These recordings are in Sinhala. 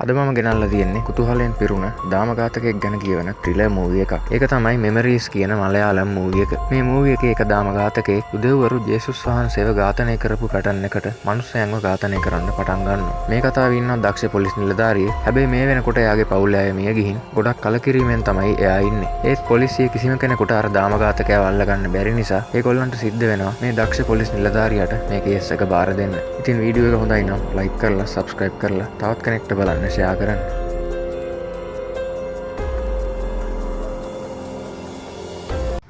අද මම ගෙනල්ලා තියෙන්නේ කුතුහලයෙන් පිරුණ දාමඝාතකයෙක් ගැන කියවන ත්‍රිලර් මූවි එකක්. ඒක තමයි මෙමරීස් කියන මලයාලම් මූවි එක. මේ මූවි එකේ එක දාමඝාතකයෙක් උදෙව්වරු ජේසුස් වහන්සේව ඝාතනය කරපු පැටර්න් එකට මනුස්සයන්ව ඝාතනය කරන්න පටන් ගන්නවා. මේ කතාවේ ඉන්න දක්ෂ පොලිස් නිලධාරියෙක්. හැබැයි මේ වෙනකොට එයාගේ පවුලේ අය මිය ගිහින් ගොඩක් කලකිරීමෙන් තමයි එයා ඉන්නේ. ඒත් පොලිසිය කිසිම කෙනෙකුට අර දාමඝාතකයව අල්ලගන්න බැරි නිසා ඒගොල්ලන්ට සිද්ධ වෙනවා මේ දක්ෂ පොලිස් නිලධාරියාට මේ කේස් එක බාර දෙන්න. ඉතින් වීඩියෝ එක හොඳයි නම් ලයික් කරලා සබ්ස්ක්‍රයිබ් කරලා තවත් කෙනෙක්ට බලන්න ෂෙයා කරන්න.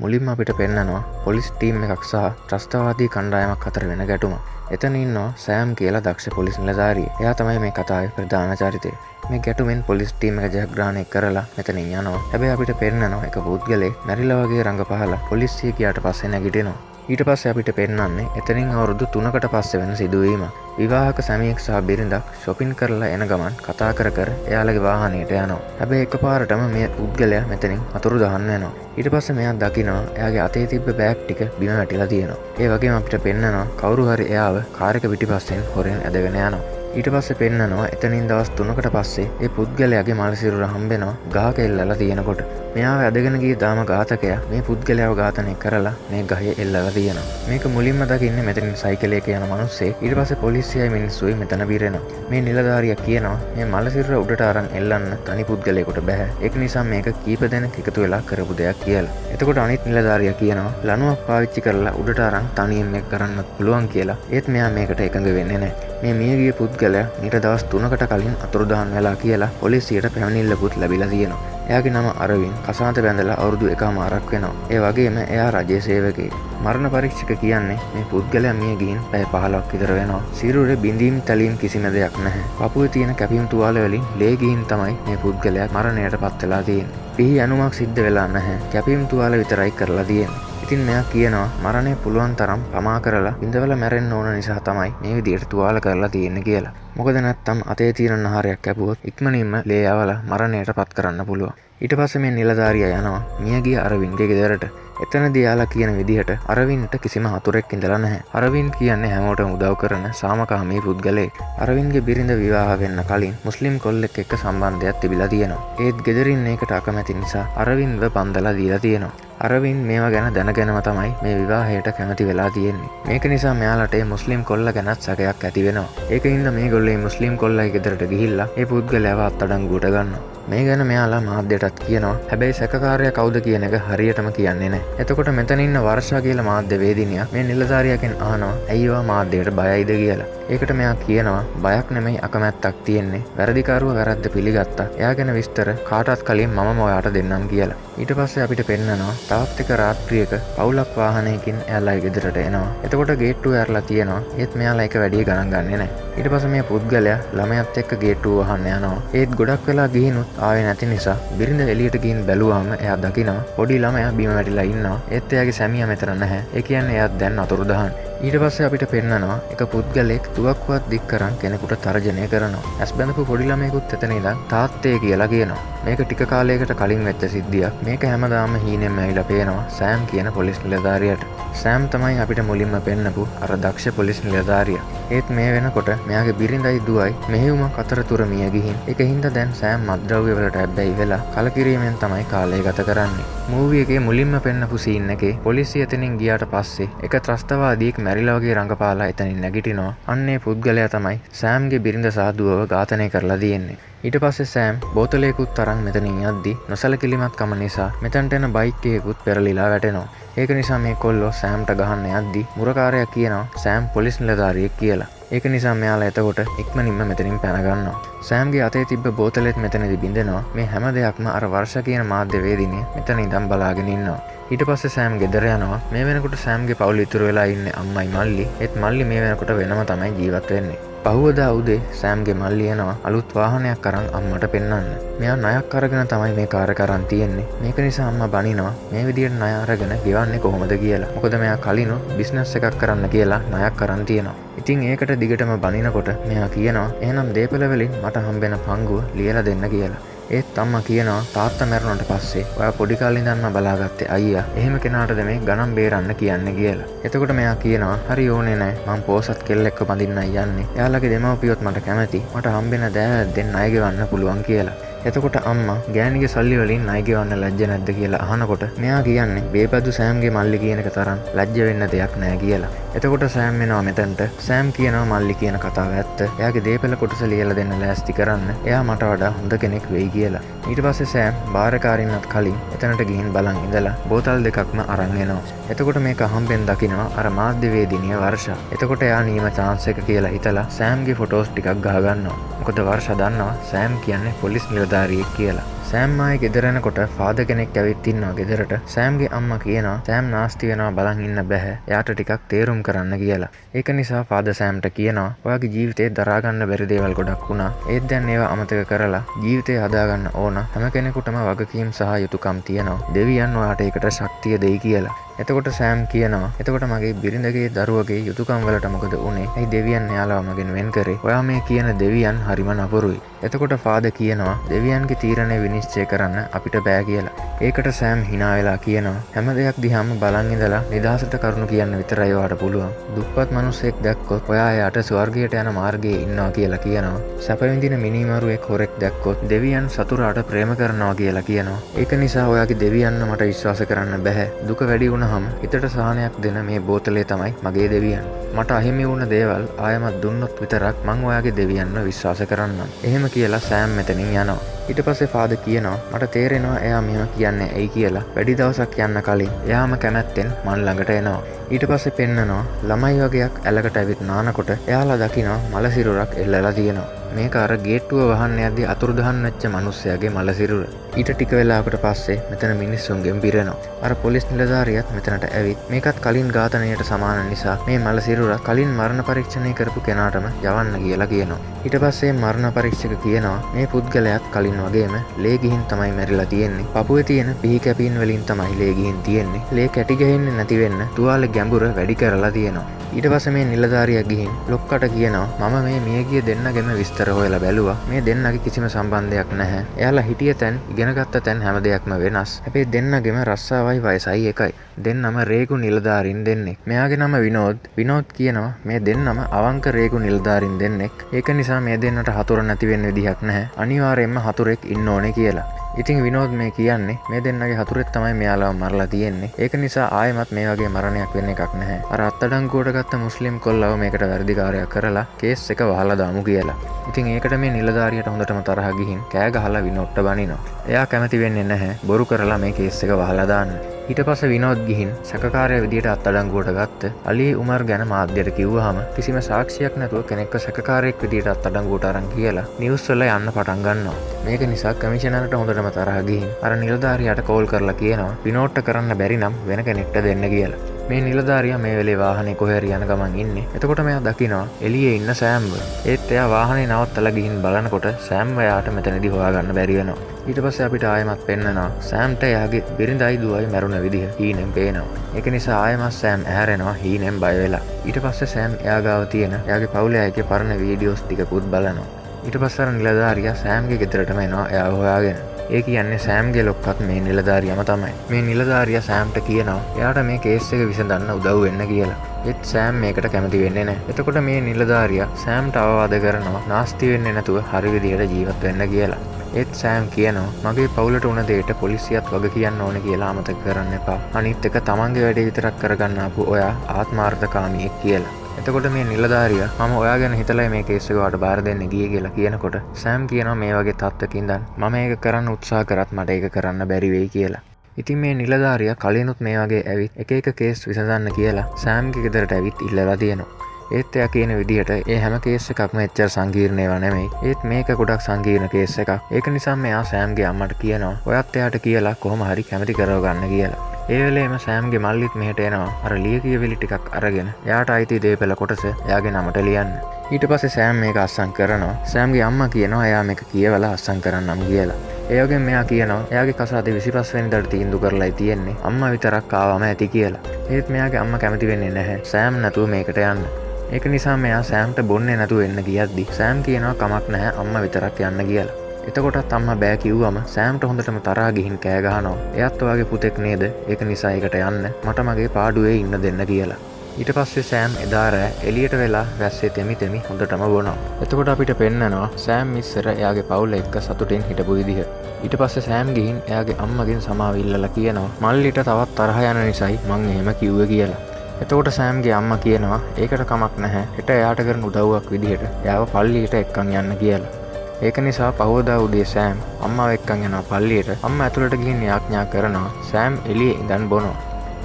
මුලින්ම අපිට පෙන්නනවා පොලිස් ටීම් එකක් සහ ත්‍රස්තවාදී කණ්ඩායමක් අතර වෙන ගැටුම. එතන ඉන්නවා සෑම් කියලා දක්ෂ පොලිස් නිලධාරියෙක්. එයා තමයි මේ කතාවේ ප්‍රධාන චරිතය. මේ ගැටුමෙන් පොලිස් ටීම් එක ජයග්‍රහණය කරලා මෙතනින් යනවා. හැබැයි අපිට පෙන්නනවා එක පුද්ගලයෙක් මැරිලා වගේ රඟපහලා පොලිසිය ගියාට පස්සේ නැගිටිනවා. ඊට පස්සේ අපිට පෙන්නන්නේ එතනින් අවුරුදු 3කට පස්සේ වෙන සිදුවීමක්. විවාහක සැමියෙක් සහ බිරිඳක් shopping කරලා එන ගමන් කතා කර කර එයාලගේ වාහනයට යනවා. හැබැයි එකපාරටම මේ පුද්ගලයා මෙතනින් අතුරු දහන් වෙනවා. ඊට පස්සේ මෙයා දකිනවා එයාගේ අතේ තිබ්බ බෑග් ටික බිම වැටිලා තියෙනවා. ඒ වගේම අපිට පෙන්නනවා කවුරු හරි එයාව කාර් එක පිටිපස්සෙන් හොරෙන් ඇදගෙන යනවා. ඊට පස්සේ පෙන්නනවා එතනින් දවස් 3කට පස්සේ ඒ පුද්ගලයාගේ මල සිරුර හම්බෙනවා ගහක එල්ලලා තියෙනකොට. මෙයාව ඇදගෙන ගිය දාමඝාතකයා මේ පුද්ගලයාව ඝාතනය කරලා මේ ගහේ එල්ලලා තියෙනවා. මේක මුලින්ම දකින්නේ මෙතනින් සයිකලයක යන මිනිස්සෙක්. ඊට පස්සේ පොලිසියයි මිනිස්සුයි මෙතන බිරෙනවා. මේ නිලධාරියා කියනවා මේ මල සිරුර උඩට අරන් එල්ලන්න තනි පුද්ගලයෙකුට බෑ. ඒක නිසා මේක කීප දෙනෙක් එකතු වෙලා කරපු දෙයක් කියලා. එතකොට අනිත් නිලධාරියා කියනවා ලණුවක් පාවිච්චි කරලා උඩට අරන් තනියෙන් මේක කරන්නත් පුළුවන් කියලා. ඒත් මෙයා මේකට එකඟ වෙන්නේ නැහැ. මේ මියගිය පුද්ගලයා ඊට දවස් 3කට කලින් අතුරුදහන් වෙලා කියලා පොලිසියට පැමිණිල්ලකුත් ලැබිලා තියෙනවා. එයාගේ නම අරවින් කසාද බැඳලා අවුරුදු 1මාරක් වෙනවා. ඒ වගේම එයා රජයේ සේවකයෙක්. මරණ පරීක්ෂක කියන්නේ මේ පුද්ගලයා මිය ගිහින් පැය 15ක් විතර වෙනවා. සිරුරේ බිඳීම් තැලීම් කිසිම දෙයක් නැහැ. පපුවේ තියෙන කැපීම් තුවාල වලින් ලේ ගිහින් තමයි මේ පුද්ගලයා මරණයට පත් වෙලා තියෙන්නේ. පිහි ඇනුමක් සිද්ධ වෙලා නැහැ. කැපීම් තුවාල විතරයි කරලා තියෙන්නේ. ඉතින් මෙයා කියනවා මරණය පුළුවන් තරම් පමා කරලා ඉඳවල මැරෙන්න ඕන නිසා තමයි මේ විදියට තුවාල කරලා තියෙන්නේ කියලා. මොකද නැත්තම් අතේ තියෙන ආහාරයක් කැපුවොත් ඉක්මනින්ම ලේ යවලා මරණයට පත් කරන්න පුළුවන්. ඊට පස්සේ මේ නිලධාරියා යනවා මියගිය අරවින්ගේ ගෙදරට. එතනදී යාලා කියන විදිහට අරවින්ට කිසිම හතුරෙක් ඉඳලා නැහැ. අරවින් කියන්නේ හැමෝටම උදව් කරන සාමකාමී පුද්ගලයෙක්. අරවින්ගේ බිරිඳ විවාහ වෙන්න කලින් මුස්ලිම් කොල්ලෙක් එක්ක සම්බන්ධයක් තිබිලා තියෙනවා. ඒත් ගෙදරින් ඒකට අකමැති නිසා අරවින්ව බන්දලා දීලා තියෙනවා. අරවින් මේවා ගැන දැනගෙනම තමයි මේ විවාහයට කැමති වෙලා තියෙන්නේ. මේක නිසා මෙයාලට ඒ මුස්ලිම් කොල්ල ගැනත් සැකයක් ඇති වෙනවා. ඒකින්ද මේගොල්ලෝ මේ මුස්ලිම් කොල්ලගේ ගෙදරට ගිහිල්ලා ඒ පුද්ගලයාව අත්අඩංගුවට ගන්නවා. මේ ගැන මෙයාලා මාධ්‍යයටත් කියනවා. හැබැයි සැකකාරයා කවුද කියන එක හරියටම කියන්නේ නැහැ. එතකොට මෙතන ඉන්න වර්ෂා කියලා මාධ්‍යවේදිනියක් මේ නිලධාරියාගෙන් අහනවා ඇයි ඔයා මාධ්‍යයට බයයිද කියලා. ඒකට මෙයා කියනවා බයක් නෙමෙයි අකමැත්තක් තියෙන්නේ. වැරදිකාරුව වැරද්ද පිළිගත්තා. එයා ගැන විස්තර කාටවත් කලින් මම ඔයාට දෙන්නම් කියලා. ඊට පස්සේ අපිට පෙන්නනවා තවත් එක රාත්‍රියක පවුලක් වාහනයකින් එයාලා ගෙදරට එනවා. එතකොට ගේට්ටුව ඇරලා තියෙනවා. ඒත් මෙයාලා එක වැඩි ගණන් ගන්නේ නැහැ. ඊට පස්සේ මේ පුද්ගලයා ළමයාත් එක්ක ගේට්ටුව වහන්න යනවා. ඒත් ගොඩක් වෙලා ගිහිනුත් ආවේ නැති නිසා බිරිඳ එළියට ගිහින් බැලුවාම එයා දකිනවා පොඩි ළමයා බිම වැටිලා ඉන්නවා. ඒත් එයාගේ සැමියා මෙතන නැහැ. ඒ කියන්නේ එයාත් දැන් අතුරුදහන්. ඊට පස්සේ අපිට පෙන්නනවා එක පුද්ගලෙක් තුවක්කුවක් දික් කරන් කෙනෙකුට තර්ජනය කරනවා. ඇස් බැඳපු පොඩි ළමයෙකුත් එතන ඉඳන් තාත්තේ කියලා කියනවා. මේක ටික කාලයකට කලින් වෙච්ච සිද්ධියක්. මේක හැමදාම හීනෙන් ඇවිල්ලා පේනවා සෑම් කියන පොලිස් නිලධාරියාට. සෑම් තමයි අපිට මුලින්ම පෙන්නපු අර දක්ෂ පොලිස් නිලධාරියා. ඒත් මේ වෙනකොට මෙයාගේ බිරිඳයි දුවයි මෙහෙයුමක් අතරතුර මිය ගිහින් ඒකින්ද දැන් සෑම් මත්ද්‍රව්‍ය වලට ඇබ්බැහි වෙලා කලකිරීමෙන් තමයි කාලය ගත කරන්නේ. මූවි එකේ මුලින්ම පෙන්නපු සීන් එකේ පොලිසිය එතනින් ගියාට පස්සේ එක ත්‍රස්තවාදියෙක් මැරිලා වගේ රඟපාලා එතනින් නැගිටිනවා. අන්නේ පුද්ගලයා තමයි සෑම්ගේ බිරිඳ සහ දුවව ඝාතනය කරලා තියෙන්නේ. ඊට පස්සේ සෑම් බෝතලයකුත් තරන් මෙතනින් යද්දි නොසලකිලිමත් කම නිසා මෙතනට එන බයික් එකකුත් පෙරලිලා වැටෙනවා. ඒක නිසා මේ කොල්ලෝ සෑම්ට ගහන්න යද්දි මුරකාරයා කියනවා සෑම් පොලිස් නිලධාරියෙක් කියලා. ඒක නිසා මෙයාලා එතකොට ඉක්මනින්ම මෙතනින් පැන ගන්නවා. සෑම්ගේ අතේ තිබ්බ බෝතලෙත් මෙතනදී බින්දෙනවා. මේ හැම දෙයක්ම අර වර්ෂා කියන මාධ්‍යවේදිනිය මෙතන ඉඳන් බලාගෙන ඉන්නවා. ඊට පස්සේ සෑම් ගෙදර යනවා. මේ වෙනකොට සෑම්ගේ පවුල ඉතුරු වෙලා ඉන්නේ අම්මයි මල්ලි. ඒත් මල්ලි මේ වෙනකොට වෙනම තමයි ජීවත් වෙන්නේ. පහුවදා උදේ සෑම්ගේ මල්ලි යනවා අලුත් වාහනයක් අරන් අම්මට පෙන්නන්න. මෙයා ණයක් අරගෙන තමයි මේ කාර් එක අරන් තියෙන්නේ. මේක නිසා අම්මා බනිනවා මේ විදියට ණය අරගෙන ගෙවන්නේ කොහොමද කියලා. මොකද මෙයා කලිනු බිස්නස් එකක් කරන්න කියලා ණයක් අරන් තියෙනවා. ඉතින් ඒකට දිගටම බනිනකොට මෙයා කියනවා එහෙනම් දේපල වලින් මට හම්බෙන පංගුව ලියලා දෙන්න කියලා. ඒත් අම්මා කියනවා තාත්තා මැරුණාට පස්සේ ඔයා පොඩි කාලේ ඉඳන්ම බලාගත්තේ අයියා එහෙම කෙනාටද මේ ගණන් බේරන්න කියන්නේ කියලා. එතකොට මෙයා කියනවා හරි ඕනේ නැහැ මං පෝසත් කෙල්ලෙක්ව බඳින්නයි යන්නේ. එයාලගේ දෙමව්පියොත් මට කැමති. මට හම්බෙන දෑවැද්දෙන් ණය ගෙවන්න පුළුවන් කියලා. එතකොට අම්මා ගෑණිගේ සල්ලි වලින් ණය ගෙවන්න ලැජ්ජ නැද්ද කියලා අහනකොට මෙයා කියන්නේ බේබදු සෑම්ගේ මල්ලි කියන එක තරම් ලැජ්ජ වෙන්න දෙයක් නැහැ කියලා. එතකොට සෑම් එනවා මෙතනට. සෑම් කියනවා මල්ලි කියන කතාව ඇත්ත. එයාගේ දීපල කොටස ලියලා දෙන්න ලෑස්ති කරන්න. එයා මට වඩා හොඳ කෙනෙක් වෙයි කියලා. ඊට පස්සේ සෑම් බාරකාරින්නත් කලින් එතනට ගිහින් බලන් ඉඳලා බෝතල් දෙකක්ම අරන් එනවා. එතකොට මේක හම්බෙන් දකිනවා අර මාධ්‍යවේදිනිය වර්ෂා. එතකොට එයා නීම chance එක කියලා හිතලා සෑම්ගේ ෆොටෝස් ටිකක් ගහ ගන්නවා. මොකද වර්ෂා දන්නවා සෑම් කියන්නේ පොලිස් නිලධාරියෙක් කියලා. සෑම් ආයේ ගෙදර එනකොට ෆාදර් කෙනෙක් ඇවිත් ඉන්නවා ගෙදරට. සෑම්ගේ අම්මා කියනවා සෑම් නාස්ති වෙනවා බලන් ඉන්න බෑ. එයාට ටිකක් තේරුම් කරන්න කියලා. ඒක නිසා ෆාදර් සෑම්ට කියනවා ඔයාගේ ජීවිතේ දරා ගන්න බැරි දේවල් ගොඩක් වුණා. ඒත් දැන් ඒවා අමතක කරලා ජීවිතේ හදාගන්න ඕන. හැම කෙනෙකුටම වගකීම් සහ යුතුකම් තියෙනවා. දෙවියන් ඔයාට ඒකට ශක්තිය දෙයි කියලා. එතකොට සෑම් කියනවා එතකොට මගේ බිරිඳගේ දරුවගේ යුතුකම් වලට මොකද උනේ? ඇයි දෙවියන් එයාලව මගෙන් වෙන් කරේ? ඔයා මේ කියන දෙවියන් හරිම නපුරුයි. එතකොට ෆාදර් කියනවා දෙවියන්ගේ තීරණය විනිශ්චය කරන්න අපිට බෑ කියලා. ඒකට සෑම් hina වෙලා කියනවා හැම දෙයක් දිහාම බලන් ඉඳලා නිදහසට කරුණු කියන්න විතරයි ඔයාට පුළුවන්. දුප්පත් මිනිස්සෙක් දැක්කොත් ඔයා එයාට ස්වර්ගයට යන මාර්ගයේ ඉන්නවා කියලා කියනවා. සැප විඳින මිනිමරුවෙක් හොරෙක් දැක්කොත් දෙවියන් සතුරාට ප්‍රේම කරනවා කියලා කියනවා. ඒක නිසා ඔයාගේ දෙවියන්ව මට විශ්වාස කරන්න බෑ. දුක වැඩි වුණාම හිතට සහනයක් දෙන මේ බෝතලේ තමයි මගේ දෙවියන්. මට අහිමි වුණ දේවල් ආයමත් දුන්නොත් විතරක් මං ඔයාගේ දෙවියන්ව විශ්වාස කරන්නම්. එහෙම කියලා සෑම් මෙතනින් යනවා. ඊට පස්සේ ෆාදර් කියනවා මට තේරෙනවා එයා මෙහෙම කියන්නේ ඇයි කියලා. වැඩි දවසක් යන්න කලින් එයාම කැමැත්තෙන් මන් ළඟට එනවා. ඊට පස්සේ පෙන්නනවා ළමයි වගේක් ඇලකට ඇවිත් නානකොට එයාලා දකිනවා මල සිරුරක් එල්ලලා තියෙනවා. මේක අර ගේට්ටුව වහන්න යද්දී අතුරුදහන් වෙච්ච මිනිස්සයාගේ මල සිරුර. ඊට ටික වෙලාවකට පස්සේ මෙතන මිනිස්සුන්ගෙන් පිරෙනවා. අර පොලිස් නිලධාරියාත් මෙතනට ඇවිත් මේකත් කලින් ඝාතනයට සමාන නිසා මේ මල සිරුර කලින් මරණ පරීක්ෂණය කරපු කෙනාටම යවන්න කියලා කියනවා. ඊට පස්සේ මරණ පරීක්ෂක කියනවා මේ පුද්ගලයාත් කලින් වගේම ලේ ගිහින් තමයි මැරිලා තියෙන්නේ. පපුවේ තියෙන පිහි කැපීම් වලින් තමයි ලේ ගිහින් තියෙන්නේ. ලේ කැටි ගහින්නේ නැති වෙන්න තුවාලේ ගැඹුර වැඩි කරලා තියෙනවා. ඊට පස්සේ මේ නිලධාරියා ගිහින් ලොක්කට කියනවා මම මේ මියගිය දෙන්නගෙම විස්තර හොයලා බැලුවා. මේ දෙන්නගේ කිසිම සම්බන්ධයක් නැහැ. එයාලා හිටිය තැන් ඉගෙනගත්ත තැන් හැම දෙයක්ම වෙනස්. හැබැයි දෙන්නගෙම රස්සාවයි වයසයි එකයි. දෙන්නම රේගු නිලධාරීන් දෙන්නෙක්. මෙයාගේ නම විනෝද්. විනෝද් කියනවා මේ දෙන්නම අවංක රේගු නිලධාරීන් දෙන්නෙක්. ඒක නිසා මේ දෙන්නට හතුර නැති වෙන්න විදිහක් නැහැ. අනිවාර්යයෙන්ම හතුරෙක් ඉන්න ඕනේ කියලා. ඉතින් විනෝද් මේ කියන්නේ මේ දෙන්නගේ හතුරෙක් තමයි මෙයාලව මරලා තියෙන්නේ. ඒක නිසා ආයෙමත් මේ වගේ මරණයක් වෙන්න එකක් නැහැ. අර අත්අඩංගුවට ගත්ත මුස්ලිම් කොල්ලව මේකට වැරදිකාරයක් කරලා කේස් එක වහලා දාමු කියලා. ඉතින් ඒකට මේ නිලධාරියට හොඳටම තරහ ගිහින් කෑ ගහලා විනෝඩ්ට බනිනවා. එයා කැමති වෙන්නේ නැහැ බොරු කරලා මේ කේස් එක වහලා දාන්න. ඊට පස්සේ විනෝද් ගිහින් සැකකාරයා විදියට අත්අඩංගුවට ගත්ත අලි උමර් ගැන මාධ්‍යයට කිව්වහම කිසිම සාක්ෂියක් නැතුව කෙනෙක්ව සැකකාරයෙක් විදියට අත්අඩංගුවට අරන් කියලා නිවුස් වල යන්න පටන් ගන්නවා. මේක නිසා කමිෂනර්ට හොඳටම තරහ ගිහින් අර නිලධාරියාට කෝල් කරලා කියනවා විනෝඩ්ට කරන්න බැරි නම් වෙන කෙනෙක්ට දෙන්න කියලා. මේ නිලධාරියා මේ වෙලේ වාහනේ කොහේ හරි යන ගමන් ඉන්නේ. එතකොට මෙයා දකිනවා එළියේ ඉන්න සෑම්ව. ඒත් එයා වාහනේ නවත්තලා ගිහින් බලනකොට සෑම්ව එයාට මෙතනදී හොයාගන්න බැරි වෙනවා. ඊට පස්සේ අපිට ආයෙමත් පෙන්නනවා සෑම්ට එයාගේ බිරිඳයි දුවයි මැරුණ විදිහ හීනෙන් පේනවා. ඒක නිසා ආයෙමත් සෑම් ඇහැරෙනවා හීනෙන් බය වෙලා. ඊට පස්සේ සෑම් එයා ගාව තියෙන එයාගේ පවුලේ අයගේ පරණ වීඩියෝස් ටිකකුත් බලනවා. ඊට පස්සේ අර නිලධාරියා සෑම්ගේ ගෙදරටම එනවා එයාව හොයාගෙන. ඒ කියන්නේ සෑම්ගේ ලොක්කත් මේ නිලධාරියම තමයි. මේ නිලධාරියා සෑම්ට කියනවා එයාට මේ කේස් එක විසඳන්න උදව් වෙන්න කියලා. ඒත් සෑම් මේකට කැමති වෙන්නේ නැහැ. එතකොට මේ නිලධාරියා සෑම්ට අවවාද කරනවා නාස්ති වෙන්නේ නැතුව හරි විදියට ජීවත් වෙන්න කියලා. ඒත් සෑම් කියනවා මගේ පවුලට උන දෙයට පොලිසියත් වග කියන්න ඕනේ කියලා අමතක කරන්න එපා. අනිත් එක තමන්ගේ වැඩේ විතරක් කරගන්න ආපු ඔයා ආත්මාර්ථකාමියෙක් කියලා. එතකොට මේ නිලධාරියා මම ඔයා ගැන හිතලා මේ කේස් එක ඔයාට බාර දෙන්න ගියේ කියලා කියනකොට සෑම් කියනවා මේ වගේ තත්ත්වක ඉඳන් මම ඒක කරන්න උත්සාහ කරත් මට ඒක කරන්න බැරි වෙයි කියලා. ඉතින් මේ නිලධාරියා කලිනුත් මේ වගේ ඇවිත් එක එක කේස් විසඳන්න කියලා සෑම්ගේ ගෙදරට ඇවිත් ඉල්ලලා තියෙනවා. ඒත් එයා කියන විදිහට ඒ හැම කේස් එකක්ම එච්චර සංකීර්ණ ඒවා නෙමෙයි. ඒත් මේක ගොඩක් සංකීර්ණ කේස් එකක්. ඒක නිසා මෙයා සෑම්ගේ අම්මට කියනවා ඔයත් එයාට කියලා කොහොම හරි කැමති කරව ගන්න කියලා. ඒ වෙලේම සෑම්ගේ මල්ලිත් මෙහෙට එනවා. අර ලියකියවිලි ටිකක් අරගෙන එයාට අයිති දේපල කොටස එයාගේ නමට ලියන්න. ඊට පස්සේ සෑම් මේක අස්සම් කරනවා. සෑම්ගේ අම්මා කියනවා එයා මේක කියවලා අස්සම් කරන්නම් කියලා. ඒ වගේම මෙයා කියනවා එයාගේ කසාදේ 25 වෙනිදාට තීන්දුව කරලායි තියෙන්නේ. අම්මා විතරක් ආවම ඇති කියලා. ඒත් මෙයාගේ අම්මා කැමති වෙන්නේ නැහැ සෑම් නැතුව මේකට යන්න. ඒක නිසා මෙයා සෑම්ට බොන්නේ නැතුව එන්න ගියද්දි සෑම් කියනවා කමක් නැහැ අම්මා විතරක් යන්න කියලා. එතකොටත් අම්මා බෑ කිව්වම සෑම්ට හොඳටම තරහා ගිහින් කෑ ගහනවා. එයාත් ඔයාගේ පුතෙක් නේද? ඒක නිසා ඒකට යන්න මට මගේ පාඩුවේ ඉන්න දෙන්න කියලා. ඊට පස්සේ සෑම් එදා රෑ එළියට වෙලා වැස්සේ තෙමි තෙමි හොඳටම බොනවා. එතකොට අපිට පෙන්නනවා සෑම් ඉස්සර එයාගේ පවුල එක්ක සතුටින් හිටපු විදිහ. ඊට පස්සේ සෑම් ගිහින් එයාගේ අම්මගෙන් සමාව ඉල්ලලා කියනවා මල්ලිට තවත් තරහ යන නිසායි මං එහෙම කිව්වේ කියලා. එතකොට සෑම්ගේ අම්මා කියනවා ඒකට කමක් නැහැ. හෙට එයාට කරන උදව්වක් විදිහට එයාව පල්ලියට එක්කන් යන්න කියලා. ඒක නිසා පහවදා උදේ සෑම් අම්මාව එක්කන් යනවා පල්ලියට. අම්මා ඇතුළට ගිහින් යාඥා කරනවා සෑම් එළියේ ඉඳන් බොනවා.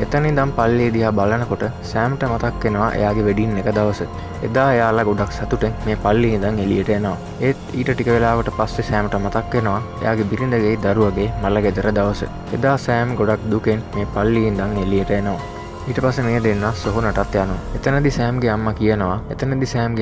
එතන ඉඳන් පල්ලිය දිහා බලනකොට සෑම්ට මතක් වෙනවා එයාගේ වෙඩින් එක දවස. එදා එයාලා ගොඩක් සතුටෙන් මේ පල්ලියේ ඉඳන් එළියට එනවා. ඒත් ඊට ටික වෙලාවකට පස්සේ සෑම්ට මතක් වෙනවා එයාගේ බිරිඳගේ දරුවගේ මල ගෙදර දවස. එදා සෑම් ගොඩක් දුකෙන් මේ පල්ලියේ ඉඳන් එළියට එනවා. ඊට පස්සේ මේ දෙන්න සොහොනටත් යනවා. එතනදි සෑම්ගේ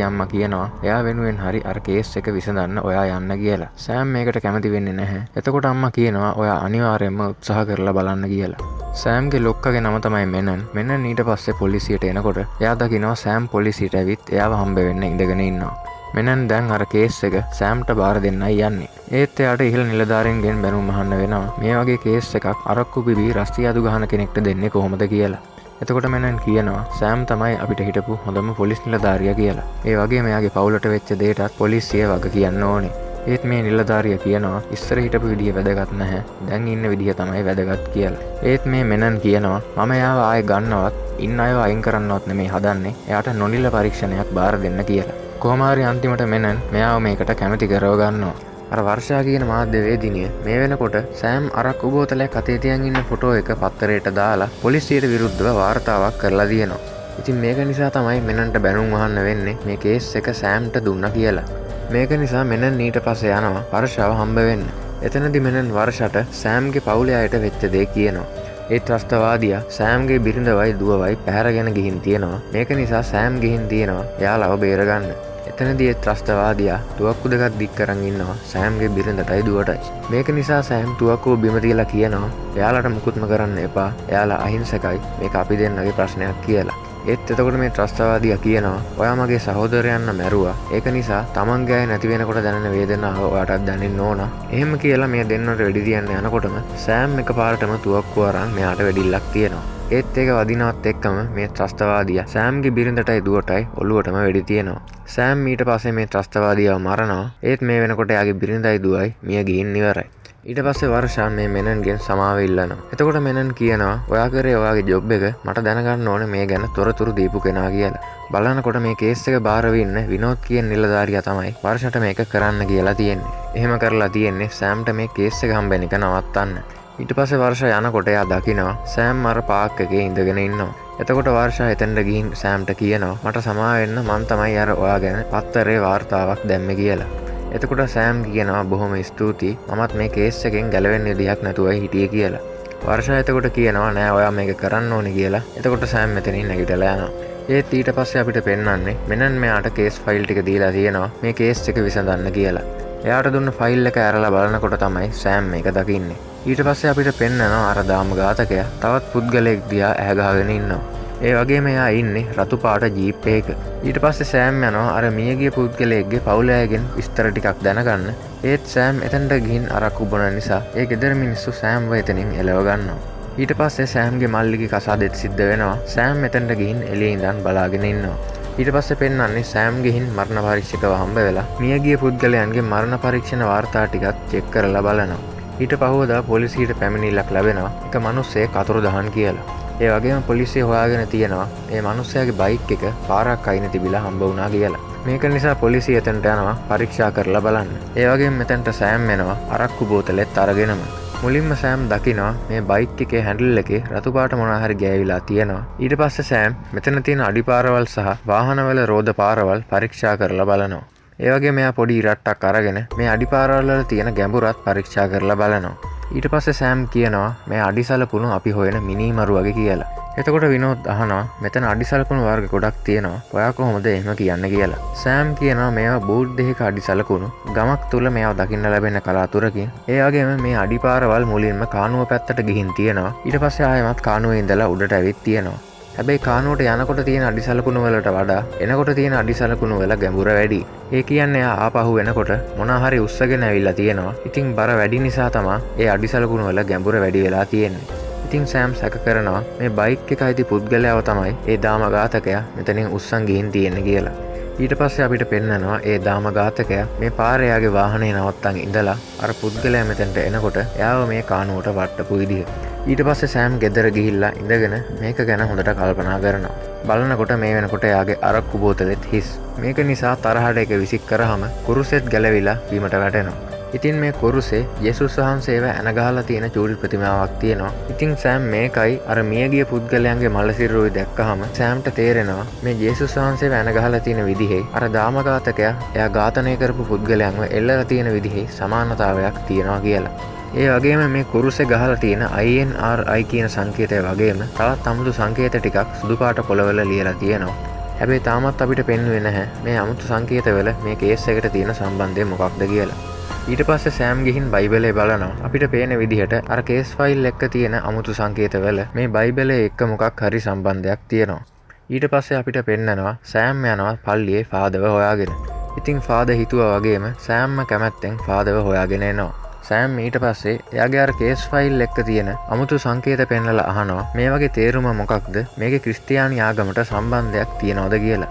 අම්මා කියනවා එයා වෙනුවෙන් හරි අර කේස් එක විසඳන්න ඔයා යන්න කියලා. සෑම් මේකට කැමති වෙන්නේ නැහැ. එතකොට අම්මා කියනවා ඔයා අනිවාර්යයෙන්ම උත්සාහ කරලා බලන්න කියලා. සෑම්ගේ ලොක්කගේ නම තමයි මෙනන්. මෙනන් ඊට පස්සේ පොලිසියට එනකොට එයා දකිනවා සෑම් පොලිසියට ඇවිත් එයාව හම්බ වෙන්න ඉඳගෙන ඉන්නවා. මෙනන් දැන් අර කේස් එක සෑම්ට බාර දෙන්නයි යන්නේ. ඒත් එයාට ඉහළ නිලධාරීන්ගෙන් බැනුම් අහන්න වෙනවා මේ වගේ කේස් එකක් අරක්කු බිබී රස්තියාදු ගහන කෙනෙක්ට දෙන්නේ කොහොමද කියලා. එතකොට මෙනන් කියනවා සෑම් තමයි අපිට හිටපු හොඳම පොලිස් නිලධාරියා කියලා. ඒ වගේම එයාගේ පවුලට වෙච්ච දේටත් පොලිසිය වග කියන්න ඕනේ. ඒත් මේ නිලධාරියා කියනවා ඉස්සර හිටපු විදිය වැදගත් නැහැ. දැන් ඉන්න විදිය තමයි වැදගත් කියලා. ඒත් මේ මෙනන් කියනවා මම එයාව ආයෙ ගන්නවත් ඉන්න අයව අයින් කරන්නවත් නෙමෙයි හදන්නේ. එයාට නොනිල පරීක්ෂණයක් බාර දෙන්න කියලා. කොහොම හරි අන්තිමට මෙනන් මෙයාව මේකට කැමති කරව ගන්නවා. අර වර්ෂා කියන මාධ්‍යවේදිනිය මේ වෙනකොට සෑම් අරක්කු බෝතලයක් අතේ තියන් ඉන්න ෆොටෝ එක පත්තරයට දාලා පොලිසියට විරුද්ධව වාර්තාවක් කරලා දිනනවා. ඉතින් මේක නිසා තමයි මෙනන්ට බැනුම් අහන්න වෙන්නේ මේ කේස් එක සෑම්ට දුන්නා කියලා. මේක නිසා මෙනන් ඊට පස්සේ යනවා වර්ෂාව හම්බ වෙන්න. එතනදි මෙනන් වර්ෂට සෑම්ගේ පවුලේ අයට වෙච්ච දේ කියනවා. ඒ ත්‍රස්තවාදියා සෑම්ගේ බිරිඳවයි දුවවයි පැහැරගෙන ගිහින් තියෙනවා. මේක නිසා සෑම් ගිහින් තියෙනවා එයාලව බේරගන්න. එතනදී ඒ ත්‍රස්තවාදියා තුවක්කු දෙකක් දික් කරන් ඉන්නවා සෑම්ගේ බිරිඳටයි දුවටයි. මේක නිසා සෑම් තුවක්කුව බිම තියලා කියනවා එයාලට මුකුත්ම කරන්න එපා. එයාලා අහිංසකයි. මේක අපි දෙන්නගේ ප්‍රශ්නයක් කියලා. ඒත් එතකොට මේ ත්‍රස්තවාදියා කියනවා ඔයා මගේ සහෝදරයන්ව මැරුවා. ඒක නිසා තමන්ගේ අය නැති වෙනකොට දැනෙන වේදනාව ඔයාටත් දැනෙන්න ඕන. එහෙම කියලා මේ දෙන්නට වෙඩි තියන්න යනකොටම සෑම් එකපාරටම තුවක්කුව අරන් මෙයාට වෙඩිල්ලක් තියනවා. ඒත් ඒක වදිනවත් එක්කම මේ ත්‍රස්තවාදියා සෑම්ගේ බිරිඳටයි දුවටයි ඔළුවටම වෙඩි තියනවා. සෑම් ඊට පස්සේ මේ ත්‍රස්තවාදියාව මරනවා. ඒත් මේ වෙනකොට එයාගේ බිරිඳයි දුවයි මිය ගිහින් ඉවරයි. ඊට පස්සේ වර්ෂා මේ මෙනන්ගෙන් සමාව ඉල්ලනවා. එතකොට මෙනන් කියනවා ඔයා කරේ ඔයාගේ ජොබ් එක මට දැනගන්න ඕනේ මේ ගැන තොරතුරු දීපු කෙනා කියලා. බලනකොට මේ කේස් එක බාර වෙන්න විනෝද් කියන නිලධාරියා තමයි වර්ෂට මේක කරන්න කියලා තියෙන්නේ. එහෙම කරලා තියෙන්නේ සෑම්ට මේ කේස් එක හම්බෙන එක නවත්තන්න. ඊට පස්සේ වර්ෂා යනකොට එයා දකිනවා සෑම් අර පාක් එකේ ඉඳගෙන ඉන්නවා. එතකොට වර්ෂා එතනට ගිහින් සෑම්ට කියනවා මට සමාව වෙන්න මං තමයි අර ඔයා ගැන පත්තරේ වාර්තාවක් දැම්මේ කියලා. එතකොට සෑම් කියනවා බොහොම ස්තුතියි මමත් මේ කේස් එකෙන් ගැලවෙන්න විදියක් නැතුවයි හිටියේ කියලා. වර්ෂා එතකොට කියනවා නෑ ඔයා මේක කරන්න ඕනේ කියලා. එතකොට සෑම් මෙතනින් නැගිටලා යනවා. ඒත් ඊට පස්සේ අපිට පෙන්වන්නේ මෙනන් මෙයාට කේස් ෆයිල් ටික දීලා තියෙනවා මේ කේස් එක විසඳන්න කියලා. එයාට දුන්න ෆයිල් එක අරලා බලනකොට තමයි සෑම් මේක දකින්නේ. ඊට පස්සේ අපිට පෙන්නනවා අර දාම ඝාතකයා තවත් පුද්ගලයෙක් දිහා ඇහැ ගහගෙන ඉන්නවා. ඒ වගේම එයා ඉන්නේ රතු පාට ජීප් එකක. ඊට පස්සේ සෑම් යනවා අර මියගිය පුද්ගලයෙක්ගේ පවුල අයගෙන් විස්තර ටිකක් දැනගන්න. ඒත් සෑම් එතනට ගිහින් අරක්කු බොන නිසා ඒ ගෙදර මිනිස්සු සෑම්ව එතනින් එලව ගන්නවා. ඊට පස්සේ සෑම්ගේ මල්ලිගේ කසාදෙත් සිද්ධ වෙනවා. සෑම් එතනට ගිහින් එළියේ ඉඳන් බලාගෙන ඉන්නවා. ඊට පස්සේ පෙන්වන්නේ සෑම් ගිහින් මරණ පරීක්ෂකව හම්බ වෙලා මියගිය පුද්ගලයන්ගේ මරණ පරීක්ෂණ වාර්තා ටිකක් චෙක් කරලා බලනවා. ඊට පහුවදා පොලිසියට පැමිණිල්ලක් ලැබෙනවා එක මිනිස්සෙක් අතුරුදහන් කියලා. ඒ වගේම පොලිසිය හොයාගෙන තියෙනවා මේ මිනිස්සයාගේ බයික් එක පාරක් අයින තිබිලා හම්බ වුණා කියලා. මේක නිසා පොලිසිය එතනට යනවා පරීක්ෂා කරලා බලන්න. ඒ වගේම මෙතනට සෑම් එනවා අරක්කු බෝතලෙත් අරගෙනම. මුලින්ම සෑම් දකිනවා මේ බයික් එකේ හැන්ඩල් එකේ රතු පාට මොනවා හරි ගෑවිලා තියෙනවා. ඊට පස්සේ සෑම් මෙතන තියෙන අඩිපාරවල් සහ වාහනවල රෝද පාරවල් පරීක්ෂා කරලා බලනවා. ඒ වගේ මෙයා පොඩි ඉරට්ටක් අරගෙන මේ අඩිපාරවල් වල තියෙන ගැඹුරත් පරීක්ෂා කරලා බලනවා. ඊට පස්සේ සෑම් කියනවා මේ අඩිසලකුණු අපි හොයන මිනිමරු වගේ කියලා. එතකොට විනෝද් අහනවා මෙතන අඩිසලකුණු වර්ග ගොඩක් තියෙනවා. ඔයා කොහොමද එහෙම කියන්නේ කියලා. සෑම් කියනවා මේවා බූට් දෙකක අඩිසලකුණු ගමක් තුල මේවා දකින්න ලැබෙන කලාතුරකින්. ඒ වගේම මේ අඩිපාරවල් මුලින්ම කානුව පැත්තට ගිහින් තියෙනවා. ඊට පස්සේ ආයෙමත් කානුවේ ඉඳලා උඩට ඇවිත් තියෙනවා. හැබැයි කානුවට යනකොට තියෙන අඩිසලකුණු වලට වඩා එනකොට තියෙන අඩිසලකුණු වල ගැඹුර වැඩි. ඒ කියන්නේ ආපහු වෙනකොට මොනවා හරි උස්සගෙන ඇවිල්ලා තියෙනවා. ඉතින් බර වැඩි නිසා තමයි ඒ අඩිසලකුණු වල ගැඹුර වැඩි වෙලා තියෙන්නේ. ඉතින් සෑම් සැක කරනවා මේ බයික් එක අයිති පුද්ගලයාව තමයි ඒ දාම ඝාතකයා මෙතනින් උස්සන් ගිහින් තියෙන්නේ කියලා. ඊට පස්සේ අපිට පෙන්නනවා ඒ දාම ඝාතකයා මේ පාරේ යාගේ වාහනේ නවත්තන් ඉඳලා අර පුද්ගලයා මෙතනට එනකොට එයාව මේ කානුවට වට්ටපු විදිහ. ඊට පස්සේ සෑම් ගෙදර ගිහිල්ලා ඉඳගෙන මේක ගැන හොඳට කල්පනා කරනවා. බලනකොට මේ වෙනකොට එයාගේ අරක්කු බෝතලෙත් හිස්. මේක නිසා තරහට එක විසික් කරාම කුරුසෙත් ගැලවිලා බීමට වැටෙනවා. ඉතින් මේ කුරුසේ යේසුස් වහන්සේව ඇනගහලා තියෙන චූටි ප්‍රතිමාවක් තියෙනවා. ඉතින් සෑම් මේකයි අර මියගිය පුද්ගලයන්ගේ මලසිරුයි දැක්කහම සෑම්ට තේරෙනවා මේ යේසුස් වහන්සේව ඇනගහලා තියෙන විදිහේ අර දාමඝාතකයා එයා ඝාතනය කරපු පුද්ගලයන්ව එල්ලලා තියෙන විදිහේ සමානතාවයක් තියෙනවා කියලා. ඒ වගේම මේ කුරුසේ ගහලා තියෙන INRI කියන සංකේතය වගේම තවත් අමුතු සංකේත ටිකක් සුදු පාට පොළවල ලියලා තියෙනවා. හැබැයි තාමත් අපිට පෙන්වෙන්නේ නැහැ මේ අමුතු සංකේතවල මේ කේස් එකට තියෙන සම්බන්ධය මොකක්ද කියලා. ඊට පස්සේ සෑම් ගිහින් බයිබලේ බලනවා. අපිට පේන විදිහට අර කේස් ෆයිල් එක තියෙන අමුතු සංකේතවල මේ බයිබලේ එක්ක මොකක් හරි සම්බන්ධයක් තියෙනවා. ඊට පස්සේ අපිට පෙන්නනවා සෑම් යනවා පල්ලියේ ෆාදර්ව හොයාගෙන. ඉතින් ෆාදර් හිතුවා වගේම සෑම්ම කැමැත්තෙන් ෆාදර්ව හොයාගෙන එනවා. සෑම් ඊට පස්සේ එයාගේ අර කේස් ෆයිල් එක තියෙන අමුතු සංකේත පෙන්නලා අහනවා මේ වගේ තේරුම මොකක්ද? මේකේ ක්‍රිස්තියානි ආගමට සම්බන්ධයක් තියනවද කියලා.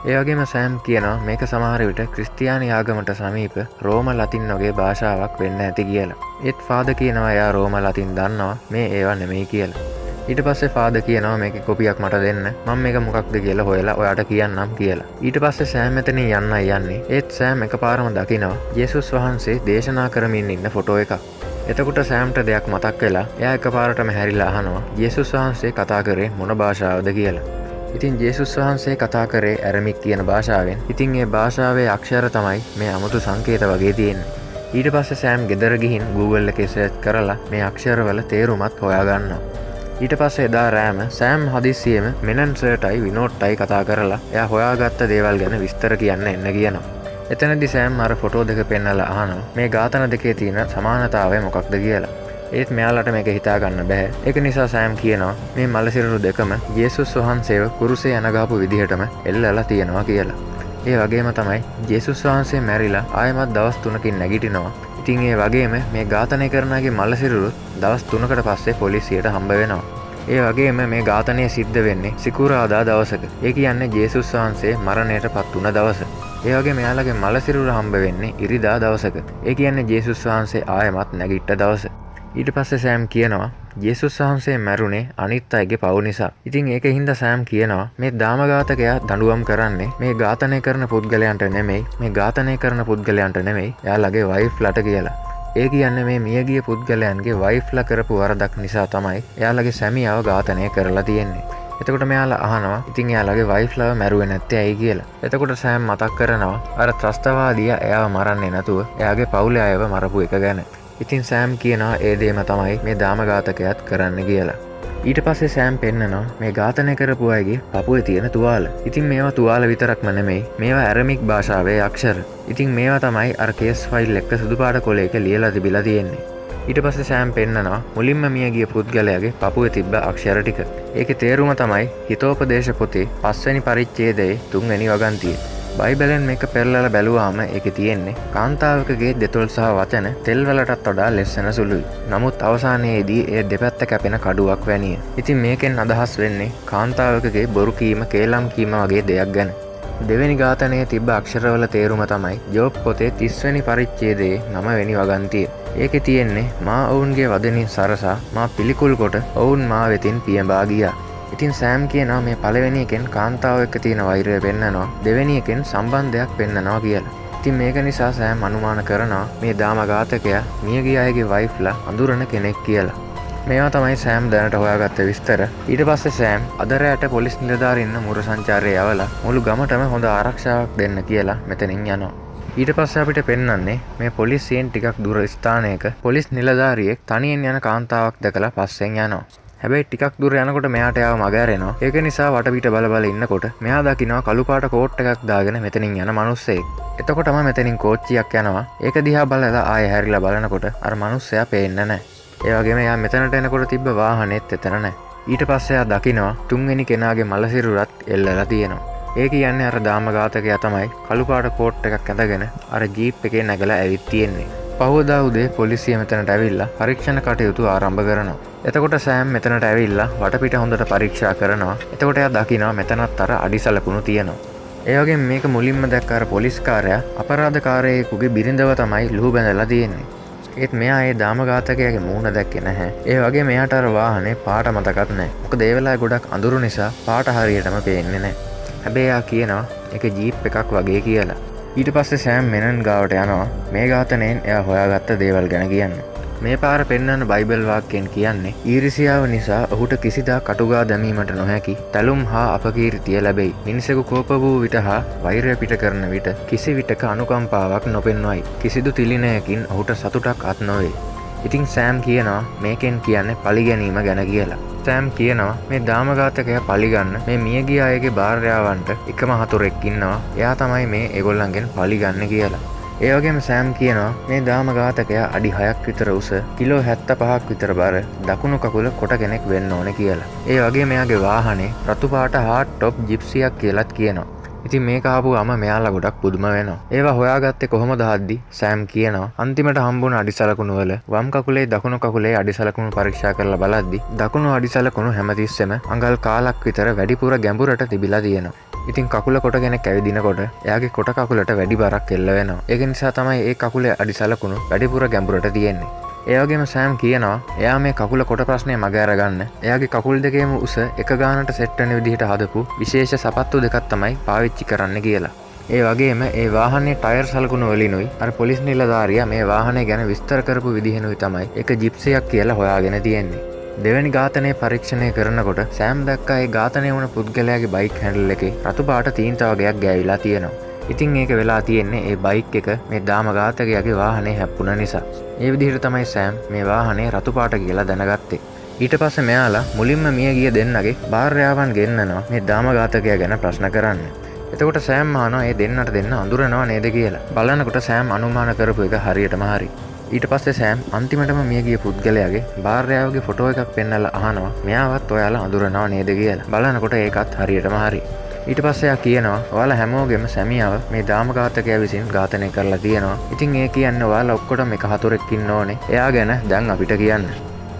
ඒ වගේම සෑම් කියනවා මේක සමහර විට ක්‍රිස්තියානි ආගමට සමීප රෝම ලතින් වගේ භාෂාවක් වෙන්න ඇති කියලා. ඒත් ෆාදර් කියනවා එයා රෝම ලතින් දන්නවා මේ ඒවා නෙමෙයි කියලා. ඊට පස්සේ ෆාදර් කියනවා මේකේ කොපියක් මට දෙන්න. මම මේක මොකක්ද කියලා හොයලා ඔයාට කියන්නම් කියලා. ඊට පස්සේ සෑම් මෙතනින් යන්නයි යන්නේ. ඒත් සෑම් එකපාරම දකිනවා යේසුස් වහන්සේ දේශනා කරමින් ඉන්න ෆොටෝ එකක්. එතකොට සෑම්ට දෙයක් මතක් වෙලා එයා එකපාරටම හැරිලා අහනවා යේසුස් වහන්සේ කතා කරේ මොන භාෂාවද කියලා. ඉතින් යේසුස් වහන්සේ කතා කරේ ඇරමික් කියන භාෂාවෙන්. ඉතින් ඒ භාෂාවේ අක්ෂර තමයි මේ අමුතු සංකේත වගේ තියෙන්නේ. ඊට පස්සේ සෑම් ගෙදර ගිහින් Google එකේ සර්ච් කරලා මේ අක්ෂරවල තේරුමත් හොයාගන්නවා. ඊට පස්සේ එදා රෑම සෑම් හදිස්සියෙම මෙනන් සර්ටයි විනෝඩ්ටයි කතා කරලා එයා හොයාගත්ත දේවල් ගැන විස්තර කියන්න එන්න කියනවා. එතනදි සෑම් අර ෆොටෝ දෙක පෙන්නලා අහනවා මේ ඝාතන දෙකේ තියෙන සමානතාවය මොකක්ද කියලා. ඒත් මෙයාලට මේක හිතා ගන්න බෑ. ඒක නිසා සෑම් කියනවා මේ මලසිරුරු දෙකම යේසුස් වහන්සේව කුරුසේ යනගාපු විදිහටම එල්ලලා තියෙනවා කියලා. ඒ වගේම තමයි යේසුස් වහන්සේ මැරිලා ආයෙමත් දවස් 3කින් නැගිටිනවා. ඉතින් ඒ වගේම මේ ඝාතනය කරනගේ මලසිරුරුත් දවස් 3කට පස්සේ පොලිසියට හම්බ වෙනවා. ඒ වගේම මේ ඝාතනය සිද්ධ වෙන්නේ සිකුරාදා දවසක. ඒ කියන්නේ යේසුස් වහන්සේ මරණයට පත් වුණ දවස. ඒ වගේ මෙයාලගේ මලසිරුර හම්බ වෙන්නේ ඉරිදා දවසක. ඒ කියන්නේ යේසුස් වහන්සේ ආයෙමත් නැගිට්ට දවස. ඊට පස්සේ සෑම් කියනවා යේසුස් වහන්සේ මැරුණේ අනිත් අයගේ පව් නිසා. ඉතින් ඒක හින්දා සෑම් කියනවා මේ දාමඝාතකයා දඬුවම් කරන්නේ මේ ඝාතනය කරන පුද්ගලයන්ට නෙමෙයි, මේ ඝාතනය කරන පුද්ගලයන්ට නෙමෙයි, එයාලගේ වයිෆ්ලට කියලා. ඒ කියන්නේ මේ මියගිය පුද්ගලයන්ගේ වයිෆ්ලා කරපු වරදක් නිසා තමයි එයාලගේ සැමියාව ඝාතනය කරලා තියෙන්නේ. එතකොට මෙයාලා අහනවා ඉතින් එයාලගේ වයිෆ්ලව මැරුවේ නැත්තේ ඇයි කියලා. එතකොට සෑම් මතක් කරනවා අර ත්‍රස්තවාදියා එයාව මරන්නේ නැතුව එයාගේ පවුලේ අයව මරපු එක ගැන. ඉතින් සෑම් කියනවා ඒ දේම තමයි මේ දාමඝාතකයාත් කරන්න කියලා. ඊට පස්සේ සෑම් පෙන්නනවා මේ ඝාතනය කරපු අයගේ පපුවේ තියෙන තුවාල. ඉතින් මේවා තුවාල විතරක්ම නෙමෙයි, මේවා ඇරමික් භාෂාවේ අක්ෂර. ඉතින් මේවා තමයි අර කේස් ෆයිල් එක සුදු පාට කොලයක ලියලා තිබිලා තියෙන්නේ. ඊට පස්සේ සෑම් පෙන්නනවා මුලින්ම මියගිය පුද්ගලයාගේ පපුවේ තිබ්බ අක්ෂර ටික. ඒකේ තේරුම තමයි හිතෝපදේශ පොතේ 5 වෙනි පරිච්ඡේදයේ 3 වෙනි වගන්තිය. බයිබලෙන් මේක පෙරලලා බැලුවාම ඒකේ තියෙන්නේ කාන්තාවකගේ දෙතොල් සහ වචන තෙල් වලටත් වඩා ලෙස්සන සුළුයි. නමුත් අවසානයේදී ඒ දෙපැත්ත කැපෙන කඩුවක් වැනිය. ඉතින් මේකෙන් අදහස් වෙන්නේ කාන්තාවකගේ බොරු කීම, කේලම් කීම වගේ දෙයක් ගැන. දෙවෙනි ඝාතනයේ තිබ්බ අක්ෂරවල තේරුම තමයි ජෝබ් පොතේ 30 වෙනි පරිච්ඡේදයේ 9 වෙනි වගන්තිය. ඒකේ තියෙන්නේ මා ඔවුන්ගේ වදනින් සරසා මා පිළිකුල් කොට ඔවුන් මා වෙතින් පියඹා ගියා. ඉතින් සෑම් කියනවා මේ පළවෙනි එකෙන් කාන්තාව එක්ක තියෙන වෛරය පෙන්නනවා, දෙවෙනි එකෙන් සම්බන්ධයක් පෙන්නනවා කියලා. ඉතින් මේක නිසා සෑම් අනුමාන කරනවා මේ දාමඝාතකයා මියගිය අයගේ වයිෆ්ලා අඳුරන කෙනෙක් කියලා. මේවා තමයි සෑම් දැනට හොයාගත්ත විස්තර. ඊට පස්සේ සෑම් අද රැට පොලිස් නිලධාරීන් මුර සංචාරයේ යවලා මුළු ගමටම හොඳ ආරක්ෂාවක් දෙන්න කියලා මෙතනින් යනවා. ඊට පස්සේ අපිට පෙන්වන්නේ මේ පොලිසියෙන් ටිකක් දුර ස්ථානයක පොලිස් නිලධාරියෙක් තනියෙන් යන කාන්තාවක් දැකලා පස්සෙන් යනවා. හැබැයි ටිකක් දුර යනකොට මෙයාට යාව මග ඇරෙනවා. ඒක නිසා වටපිට බල බල ඉන්නකොට මෙයා දකිනවා කළු පාට කෝට් එකක් දාගෙන මෙතනින් යන මිනිස්සෙක්. එතකොටම මෙතනින් කෝච්චියක් යනවා. ඒක දිහා බලලා ආයෙ හැරිලා බලනකොට අර මිනිස්සයා පේන්නේ නැහැ. ඒ වගේම එයා මෙතනට එනකොට තිබ්බ වාහනේත් එතන නැහැ. ඊට පස්සේ එයා දකිනවා තුන්වෙනි කෙනාගේ මලසිරුරත් එල්ලලා තියෙනවා. ඒ කියන්නේ අර දාම ඝාතකයා තමයි කළු පාට කෝට් එකක් ඇඳගෙන අර ජීප් එකේ නැගලා ඇවිත් තියෙන්නේ. පහවදා උදේ පොලිසිය මෙතනට ඇවිල්ලා පරීක්ෂණ කටයුතු ආරම්භ කරනවා. එතකොට සෑම් මෙතනට ඇවිල්ලා වටපිට හොඳට පරීක්ෂා කරනවා. එතකොට එයා දකිනවා මෙතනත් අර අඩිසලකුණු තියෙනවා. ඒ වගේම මේක මුලින්ම දැක්ක අර පොලිස්කාරයා අපරාධකාරයෙකුගේ බිරිඳව තමයි ලුහු බැඳලා තියෙන්නේ. ඒත් මෙයා ඒ දාම ඝාතකයාගේ මූණ දැක්කේ නැහැ. ඒ වගේම එයාට අර වාහනේ පාට මතකත් නැහැ. මොකද ඒ වෙලාවේ ගොඩක් අඳුරු නිසා පාට හරියටම පේන්නේ නැහැ. හැබැයි එයා කියනවා ඒක ජීප් එකක් වගේ කියලා. ඊට පස්සේ සෑම් මෙනන් ගාවට යනවා මේ ඝාතනයෙන් එයා හොයාගත්ත දේවල් ගැන කියන්න. මේ පාර පෙන්වන බයිබල් වාක්‍යයෙන් කියන්නේ ඊර්ෂ්‍යාව නිසා ඔහුට කිසිදා කටුගා දැමීමට නොහැකි තැලුම් හා අපකීර්තිය ලැබෙයි. මිනිසෙකු කෝප වූ විට හා වෛරය පිට කරන විට කිසි විටක අනුකම්පාවක් නොපෙන්වයි. කිසිදු තිලිනයකින් ඔහුට සතුටක් අත් නොවේ. ඉතින් සෑම් කියනවා මේකෙන් කියන්නේ පලිගැනීම ගැන කියලා. සෑම් කියනවා මේ දාම ඝාතකයා පලිගන්න මේ මියගිය අයගේ භාර්යාවන්ට එකම හතුරෙක් ඉන්නවා. එයා තමයි මේ ඒගොල්ලන්ගෙන් පලිගන්නේ කියලා. ඒ වගේම සෑම් කියනවා මේ දාම ඝාතකයා අඩි 6ක් විතර උස, කිලෝ 75ක් විතර බර, දකුණු කකුල කොට කෙනෙක් වෙන්න ඕනේ කියලා. ඒ වගේම එයාගේ වාහනේ රතු පාට හાર્ඩ් টොප් ජිප්සියක් කියලාත් කියනවා. ඉතින් මේක ආපුවම මෙයාලා ගොඩක් පුදුම වෙනවා. ඒවා හොයාගත්තේ කොහොමද හද්දි? සෑම් කියනවා අන්තිමට හම්බුණ අඩිසලකුණු වල වම් කකුලේ දකුණු කකුලේ අඩිසලකුණු පරීක්ෂා කරලා බලද්දි දකුණු අඩිසලකුණු හැමතිස්සෙම අඟල් කාලක් විතර වැඩිපුර ගැඹුරට තිබිලා තියෙනවා. ඉතින් කකුල කොට කෙනෙක් ඇවිදිනකොට එයාගේ කොට කකුලට වැඩි බරක් එල්ල වෙනවා. ඒක නිසා තමයි ඒ කකුලේ අඩිසලකුණු වැඩිපුර ගැඹුරට තියෙන්නේ. ඒ වගේම සෑම් කියනවා එයා මේ කකුල කොට ප්‍රශ්නේ මග අරගන්න එයාගේ කකුල් දෙකේම උස එක ගානට සෙට් වෙන විදිහට හදපු විශේෂ සපත්තු දෙකක් තමයි පාවිච්චි කරන්න කියලා. ඒ වගේම ඒ වාහනේ ටයර් සලකුණු වලිනුයි අර පොලිස් නිලධාරියා මේ වාහනේ ගැන විස්තර කරපු විදිහෙනුයි තමයි ඒක ජිප්සියක් කියලා හොයාගෙන තියෙන්නේ. දෙවැනි ඝාතනයේ පරීක්ෂණය කරනකොට සෑම් දැක්කා ඒ ඝාතනය වුණ පුද්ගලයාගේ බයික් හැන්ඩල් එකේ රතු පාට තීන්ත වගේක් ගෑවිලා තියෙනවා. ඉතින් ඒක වෙලා තියෙන්නේ ඒ බයික් එක මේ දාම ඝාතකයාගේ වාහනේ හැප්පුණ නිසා. ඒ විදිහට තමයි සෑම් මේ වාහනේ රතු පාට කියලා දැනගත්තේ. ඊට පස්සේ මෙයාලා මුලින්ම මිය ගිය දෙන්නගේ භාර්යාවන් ගෙන්නනවා මේ දාම ඝාතකයා ගැන ප්‍රශ්න කරන්න. එතකොට සෑම් අහනවා ඒ දෙන්න අඳුරනවා නේද කියලා. බලනකොට සෑම් අනුමාන කරපු එක හරියටම හරි. ඊට පස්සේ සෑම් අන්තිමටම මිය ගිය පුද්ගලයාගේ භාර්යාවගේ ෆොටෝ එකක් පෙන්නලා අහනවා මෙයාවත් ඔයාලා අඳුරනවා නේද කියලා. බලනකොට ඒකත් හරියටම හරි. ඊට පස්සේ එයා කියනවා ඔයාලා හැමෝගෙම සැමියාව මේ දාම ඝාතකයා විසින් ඝාතනය කරලා තියෙනවා. ඉතින් ඒ කියන්නේ ඔයාලා ඔක්කොටම එක හතුරෙක් ඉන්න ඕනේ. එයා ගැන දැන් අපිට කියන්න.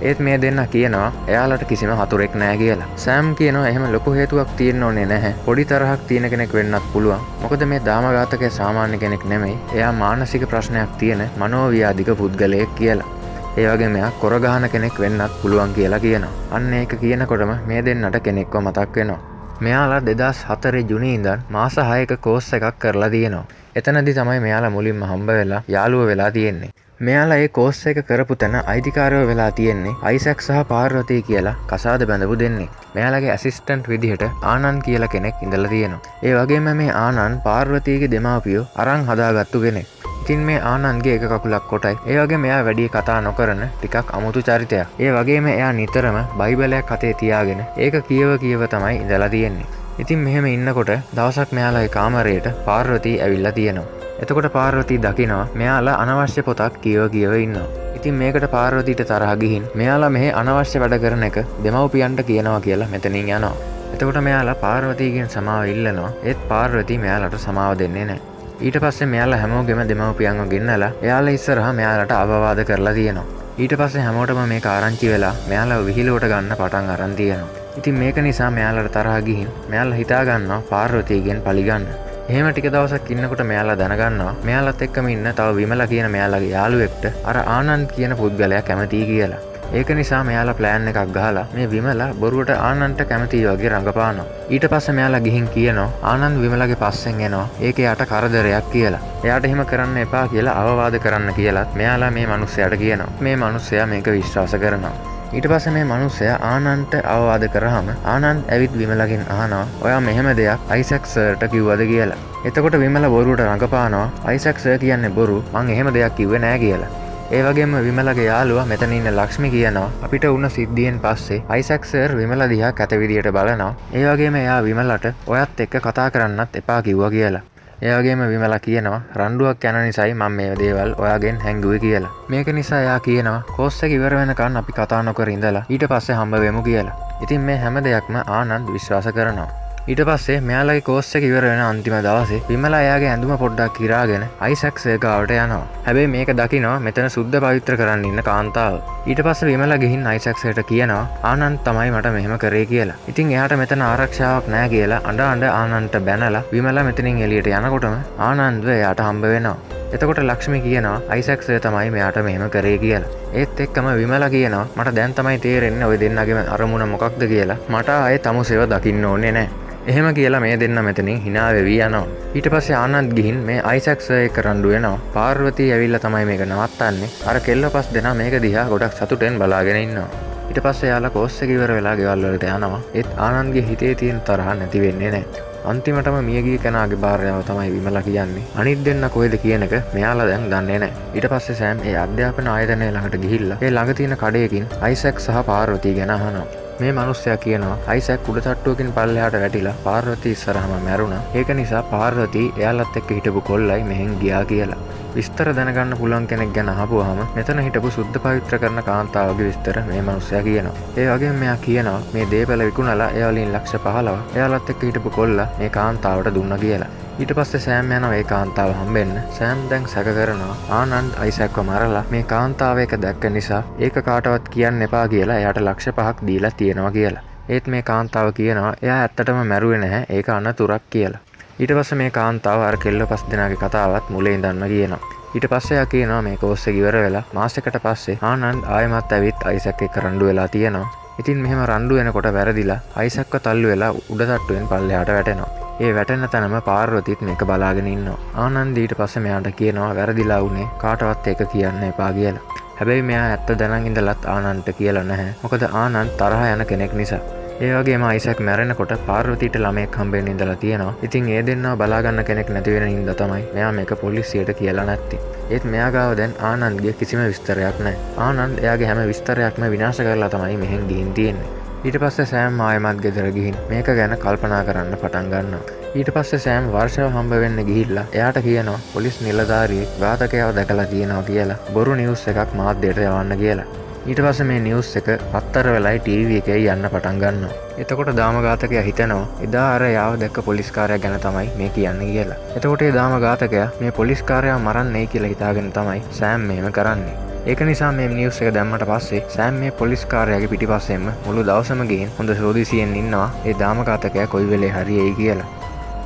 ඒත් මේ දෙන්න කියනවා එයාලට කිසිම හතුරෙක් නැහැ කියලා. සෑම් කියනවා එහෙම ලොකු හේතුවක් තියෙන්න ඕනේ නැහැ. පොඩි තරහක් තියෙන කෙනෙක් වෙන්නත් පුළුවන්. මොකද මේ දාම ඝාතකයා සාමාන්‍ය කෙනෙක් නෙමෙයි. එයා මානසික ප්‍රශ්නයක් තියෙන මනෝව්‍යාධික පුද්ගලයෙක් කියලා. ඒ වගේම එයා කොර ගහන කෙනෙක් වෙන්නත් පුළුවන් කියලා කියනවා. අන්න ඒක කියනකොටම මේ දෙන්නට කෙනෙක්ව මතක් වෙනවා. මෙයාලා 2004 ජුනි ඉඳන් මාස 6ක කෝස් එකක් කරලා තියෙනවා. එතනදී තමයි මෙයාලා මුලින්ම හම්බ වෙලා යාළුවෝ වෙලා තියෙන්නේ. මෙයාලා ඒ කෝස් එක කරපු තැන අයිතිකාරයෝ වෙලා තියෙන්නේ අයිසැක් සහ පාර්වතී කියලා කසාද බැඳපු දෙන්නේ. මෙයාලගේ ඇසිස්ටන්ට් විදිහට ආනන්ද් කියලා කෙනෙක් ඉඳලා තියෙනවා. ඒ වගේම මේ ආනන්ද් පාර්වතීගේ දෙමාපියෝ අරන් හදාගත්තු කෙනෙක්. ඉතින් මේ ආනන්ද්ගේ එක කකුලක් කොටයි. ඒ වගේම එයා වැඩි කතා නොකරන ටිකක් අමුතු චරිතයක්. ඒ වගේම එයා නිතරම බයිබලයක් අතේ තියාගෙන ඒක කියව තමයි ඉඳලා තියෙන්නේ. ඉතින් මෙහෙම ඉන්නකොට දවසක් මෙයාලගේ කාමරයට පාර්වතී ඇවිල්ලා තියෙනවා. එතකොට පාර්වතී දකිනවා මෙයාලා අනවශ්‍ය පොතක් කියව ඉන්නවා. ඉතින් මේකට පාර්වතීට තරහ ගිහින් මෙයාලා මෙහි අනවශ්‍ය වැඩ කරන එක දෙමව්පියන්ට කියනවා කියලා මෙතනින් යනවා. එතකොට මෙයාලා පාර්වතීගෙන් සමාව ඉල්ලනවා. ඒත් පාර්වතී මෙයාලට සමාව දෙන්නේ නැහැ. ඊට පස්සේ මෙයාලා හැමෝගෙම දෙමව්පියන්ව ගෙන්නලා එයාලා ඉස්සරහා මෙයාලට අවවාද කරලා තියෙනවා. ඊට පස්සේ හැමෝටම මේක ආරංචි වෙලා මෙයාලා විහිළුවට ගන්න පටන් අරන් තියෙනවා. ඉතින් මේක නිසා මෙයාලට තරහා ගිහින් මෙයාලා හිතා ගන්නවා පාර්වතීගෙන් පලිගන්න. එහෙම ටික දවසක් ඉන්නකොට මෙයාලා දැනගන්නවා මෙයාලත් එක්කම ඉන්න තව විමලා කියන මෙයාලගේ යාළුවෙක්ට අර ආනන්ද් කියන පුද්ගලයා කැමතියි කියලා. ඒක නිසා මෙයාලා ප්ලෑන් එකක් ගහලා මේ විමලා බොරුවට ආනන්දට කැමතියි වගේ රඟපානවා. ඊට පස්සේ මෙයාලා ගිහින් කියනවා ආනන්ද් විමලාගේ පස්සෙන් එනවා. ඒක යාට කරදරයක් කියලා. එයාට එහෙම කරන්න එපා කියලා අවවාද කරන්න කියලාත් මෙයාලා මේ මිනිස්සයාට කියනවා. මේ මිනිස්සයා මේක විශ්වාස කරනවා. ඊට පස්සේ මේ මිනිස්සයා ආනන්දට අවවාද කරාම ආනන්ද් ඇවිත් විමලාගෙන් අහනවා ඔයා මෙහෙම දෙයක් අයිසැක් සර්ට කිව්වද කියලා. එතකොට විමලා බොරුවට රඟපානවා අයිසැක් සර් කියන්නේ බොරු මං එහෙම දෙයක් කිව්වේ නෑ කියලා. ඒ වගේම විමලගේ යාළුවා මෙතන ඉන්න ලක්ෂ්මි කියනවා අපිට වුණ සිද්ධියෙන් පස්සේ අයිසැක් සර් විමලා දිහා කැත විදියට බලනවා. ඒ වගේම එයා විමලට ඔයත් එක්ක කතා කරන්නත් එපා කිව්වා කියලා. ඒ වගේම විමලා කියනවා රණ්ඩුවක් යන නිසායි මම මේ දේවල් ඔයාගෙන් හැංගුවේ කියලා. මේක නිසා එයා කියනවා කෝස් එක ඉවර වෙනකන් අපි කතා නොකර ඉඳලා ඊට පස්සේ හම්බ වෙමු කියලා. ඉතින් මේ හැම දෙයක්ම ආනන්ද් විශ්වාස කරනවා. ඊට පස්සේ මෙයාලගේ කෝස් එක ඉවර වෙන අන්තිම දවසේ විමලා එයාගේ ඇඳුම පොඩ්ඩක් කිරාගෙන අයිසැක් ගාවට යනවා. හැබැයි මේක දකිනවා මෙතන සුද්ධ පවිත්‍ර කරන්න ඉන්න කාන්තාව. ඊට පස්සේ විමලා ගිහින් අයිසැක්ට කියනවා ආනන්ද් තමයි මට මෙහෙම කරේ කියලා. ඉතින් එයාට මෙතන ආරක්ෂාවක් නැහැ කියලා අඬ ආනන්දට බැනලා විමලා මෙතනින් එළියට යනකොටම ආනන්ද්ව එයාට හම්බ වෙනවා. එතකොට ලක්ෂ්මී කියනවා අයිසැක් තමයි මෙයාට මෙහෙම කරේ කියලා. ඒත් එක්කම විමලා කියනවා මට දැන් තමයි තේරෙන්නේ ඔය දෙන්නගේම අරමුණ මොකක්ද කියලා. මට ආයේ තමුසේව දකින්න ඕනේ නැහැ. එහෙම කියලා මේ දෙන්න මෙතනින් hina වෙවි යනවා. ඊට පස්සේ ආනන්ද් ගිහින් මේ අයිසැක් එක්ක රණ්ඩු වෙනවා. පාර්වතී ඇවිල්ලා තමයි මේක නවත්තන්නේ. අර කෙල්ලපස් දෙනා මේක දිහා ගොඩක් සතුටෙන් බලාගෙන ඉන්නවා. ඊට පස්සේ යාලා කෝස් එක ඉවර වෙලා ගෙවල් වලට යනවා. ඒත් ආනන්ද්ගේ හිතේ තියෙන තරහ නැති වෙන්නේ නැහැ. අන්තිමටම මියගිය කෙනාගේ භාර්යාව තමයි විමලා කියන්නේ. අනිත් දෙන්න කොහෙද කියන එක මෙයාලා දැන් දන්නේ නැහැ. ඊට පස්සේ සෑම් ඒ අධ්‍යාපන ආයතනය ළඟට ගිහිල්ලා ඒ ළඟ තියෙන කඩේකින් අයිසැක් සහ පාර්වතී ගැන අහනවා. මේ මිනිස්සයා කියනවා අයිසැක් උඩ තට්ටුවකින් පල්ලෙහාට වැටිලා පාර්වතී ඉස්සරහම මැරුණා. ඒක නිසා පාර්වතී එයාලත් එක්ක හිටපු කොල්ලයි මෙහෙන් ගියා කියලා. විස්තර දැනගන්න පුළුවන් කෙනෙක් ගැන අහපුවාම මෙතන හිටපු සුද්ධ පවිත්‍ර කරන කාන්තාවගේ විස්තර මේ මිනිස්සයා කියනවා. ඒ වගේම මෙයා කියනවා මේ දේපල විකුණලා ඒ වලින් ලක්ෂ 15 එයාලත් එක්ක හිටපු කොල්ලා මේ කාන්තාවට දුන්නා කියලා. ඊට පස්සේ සෑම් යනවා ඒ කාන්තාව හම්බෙන්න. සෑම් දැන් සැක කරනවා ආනන්ද් අයිසැක්ව මරලා මේ කාන්තාව එක දැක්ක නිසා ඒක කාටවත් කියන්න එපා කියලා එයාට ලක්ෂ 5ක් දීලා තියෙනවා කියලා. ඒත් මේ කාන්තාව කියනවා එයා ඇත්තටම මැරුවේ නැහැ ඒක අනතුරක් කියලා. ඊට පස්සේ මේ කාන්තාව අර කෙල්ලපස් දෙනාගේ කතාවත් මුලින් ඉඳන්ම කියනවා. ඊට පස්සේ එයා කියනවා මේ කෝස් එක ඉවර වෙලා මාසෙකට පස්සේ ආනන්ද් ආයෙමත් ඇවිත් අයිසැක් එක්ක රණ්ඩු වෙලා තියෙනවා. ඉතින් මෙහෙම රණ්ඩු වෙනකොට වැරදිලා අයිසැක්ව තල්ලු වෙලා උඩ තට්ටුවෙන් පල්ලෙහාට වැටෙනවා. ඒ වැටෙන තැනම පාර්වතීත් මේක බලාගෙන ඉන්නවා. ආනන්ද් ඊට පස්සේ මෙයාට කියනවා වැරදිලා වුණේ කාටවත් ඒක කියන්න එපා කියලා. හැබැයි මෙයා ඇත්ත දැනන් ඉඳලත් ආනන්ද්ට කියලා නැහැ. මොකද ආනන්ද් තරහ යන කෙනෙක් නිසා. ඒ වගේම අයිසැක් මැරෙනකොට පාර්වතීට ළමයෙක් හම්බෙන්න ඉඳලා තියෙනවා. ඉතින් ඒ දෙන්නව බලාගන්න කෙනෙක් නැති වෙන හින්දා තමයි මෙයා මේක පොලිසියට කියලා නැත්තේ. ඒත් මෙයා ගාව දැන් ආනන්ද්ගේ කිසිම විස්තරයක් නැහැ. ආනන්ද් එයාගේ හැම විස්තරයක්ම විනාශ කරලා තමයි මෙහෙන් ගිහින් තියෙන්නේ. ඊට පස්සේ සෑම් ආයෙමත් ගෙදර ගිහින් මේක ගැන කල්පනා කරන්න පටන් ගන්නවා. ඊට පස්සේ සෑම් වර්ෂාව හම්බ වෙන්න ගිහිල්ලා එයාට කියනවා පොලිස් නිලධාරියෙක් ඝාතකයව දැකලා තියෙනවා කියලා බොරු නිවුස් එකක් මාධ්‍යයට යවන්න කියලා. ඊට පස්සේ මේ නිවුස් එක පත්තර වෙලයි ටීවී එකේ යන්න පටන් ගන්නවා. එතකොට දාම ඝාතකයා හිතනවා එදා අර යාව දැක්ක පොලිස්කාරයා ගැන තමයි මේ කියන්නේ කියලා. එතකොට ඒ දාම ඝාතකයා මේ පොලිස්කාරයා මරන්නේ කියලා හිතාගෙන තමයි සෑම් මේව කරන්නේ. ඒක නිසා මේ නිවුස් එක දැම්මට පස්සේ සෑම් මේ පොලිස්කාරයාගේ පිටිපස්සෙන්ම මුළු දවසම ගිහින් හොඳ සෝදිසියෙන් ඉන්නවා ඒ දාම ඝාතකයා කොයි වෙලේ හරි එයි කියලා.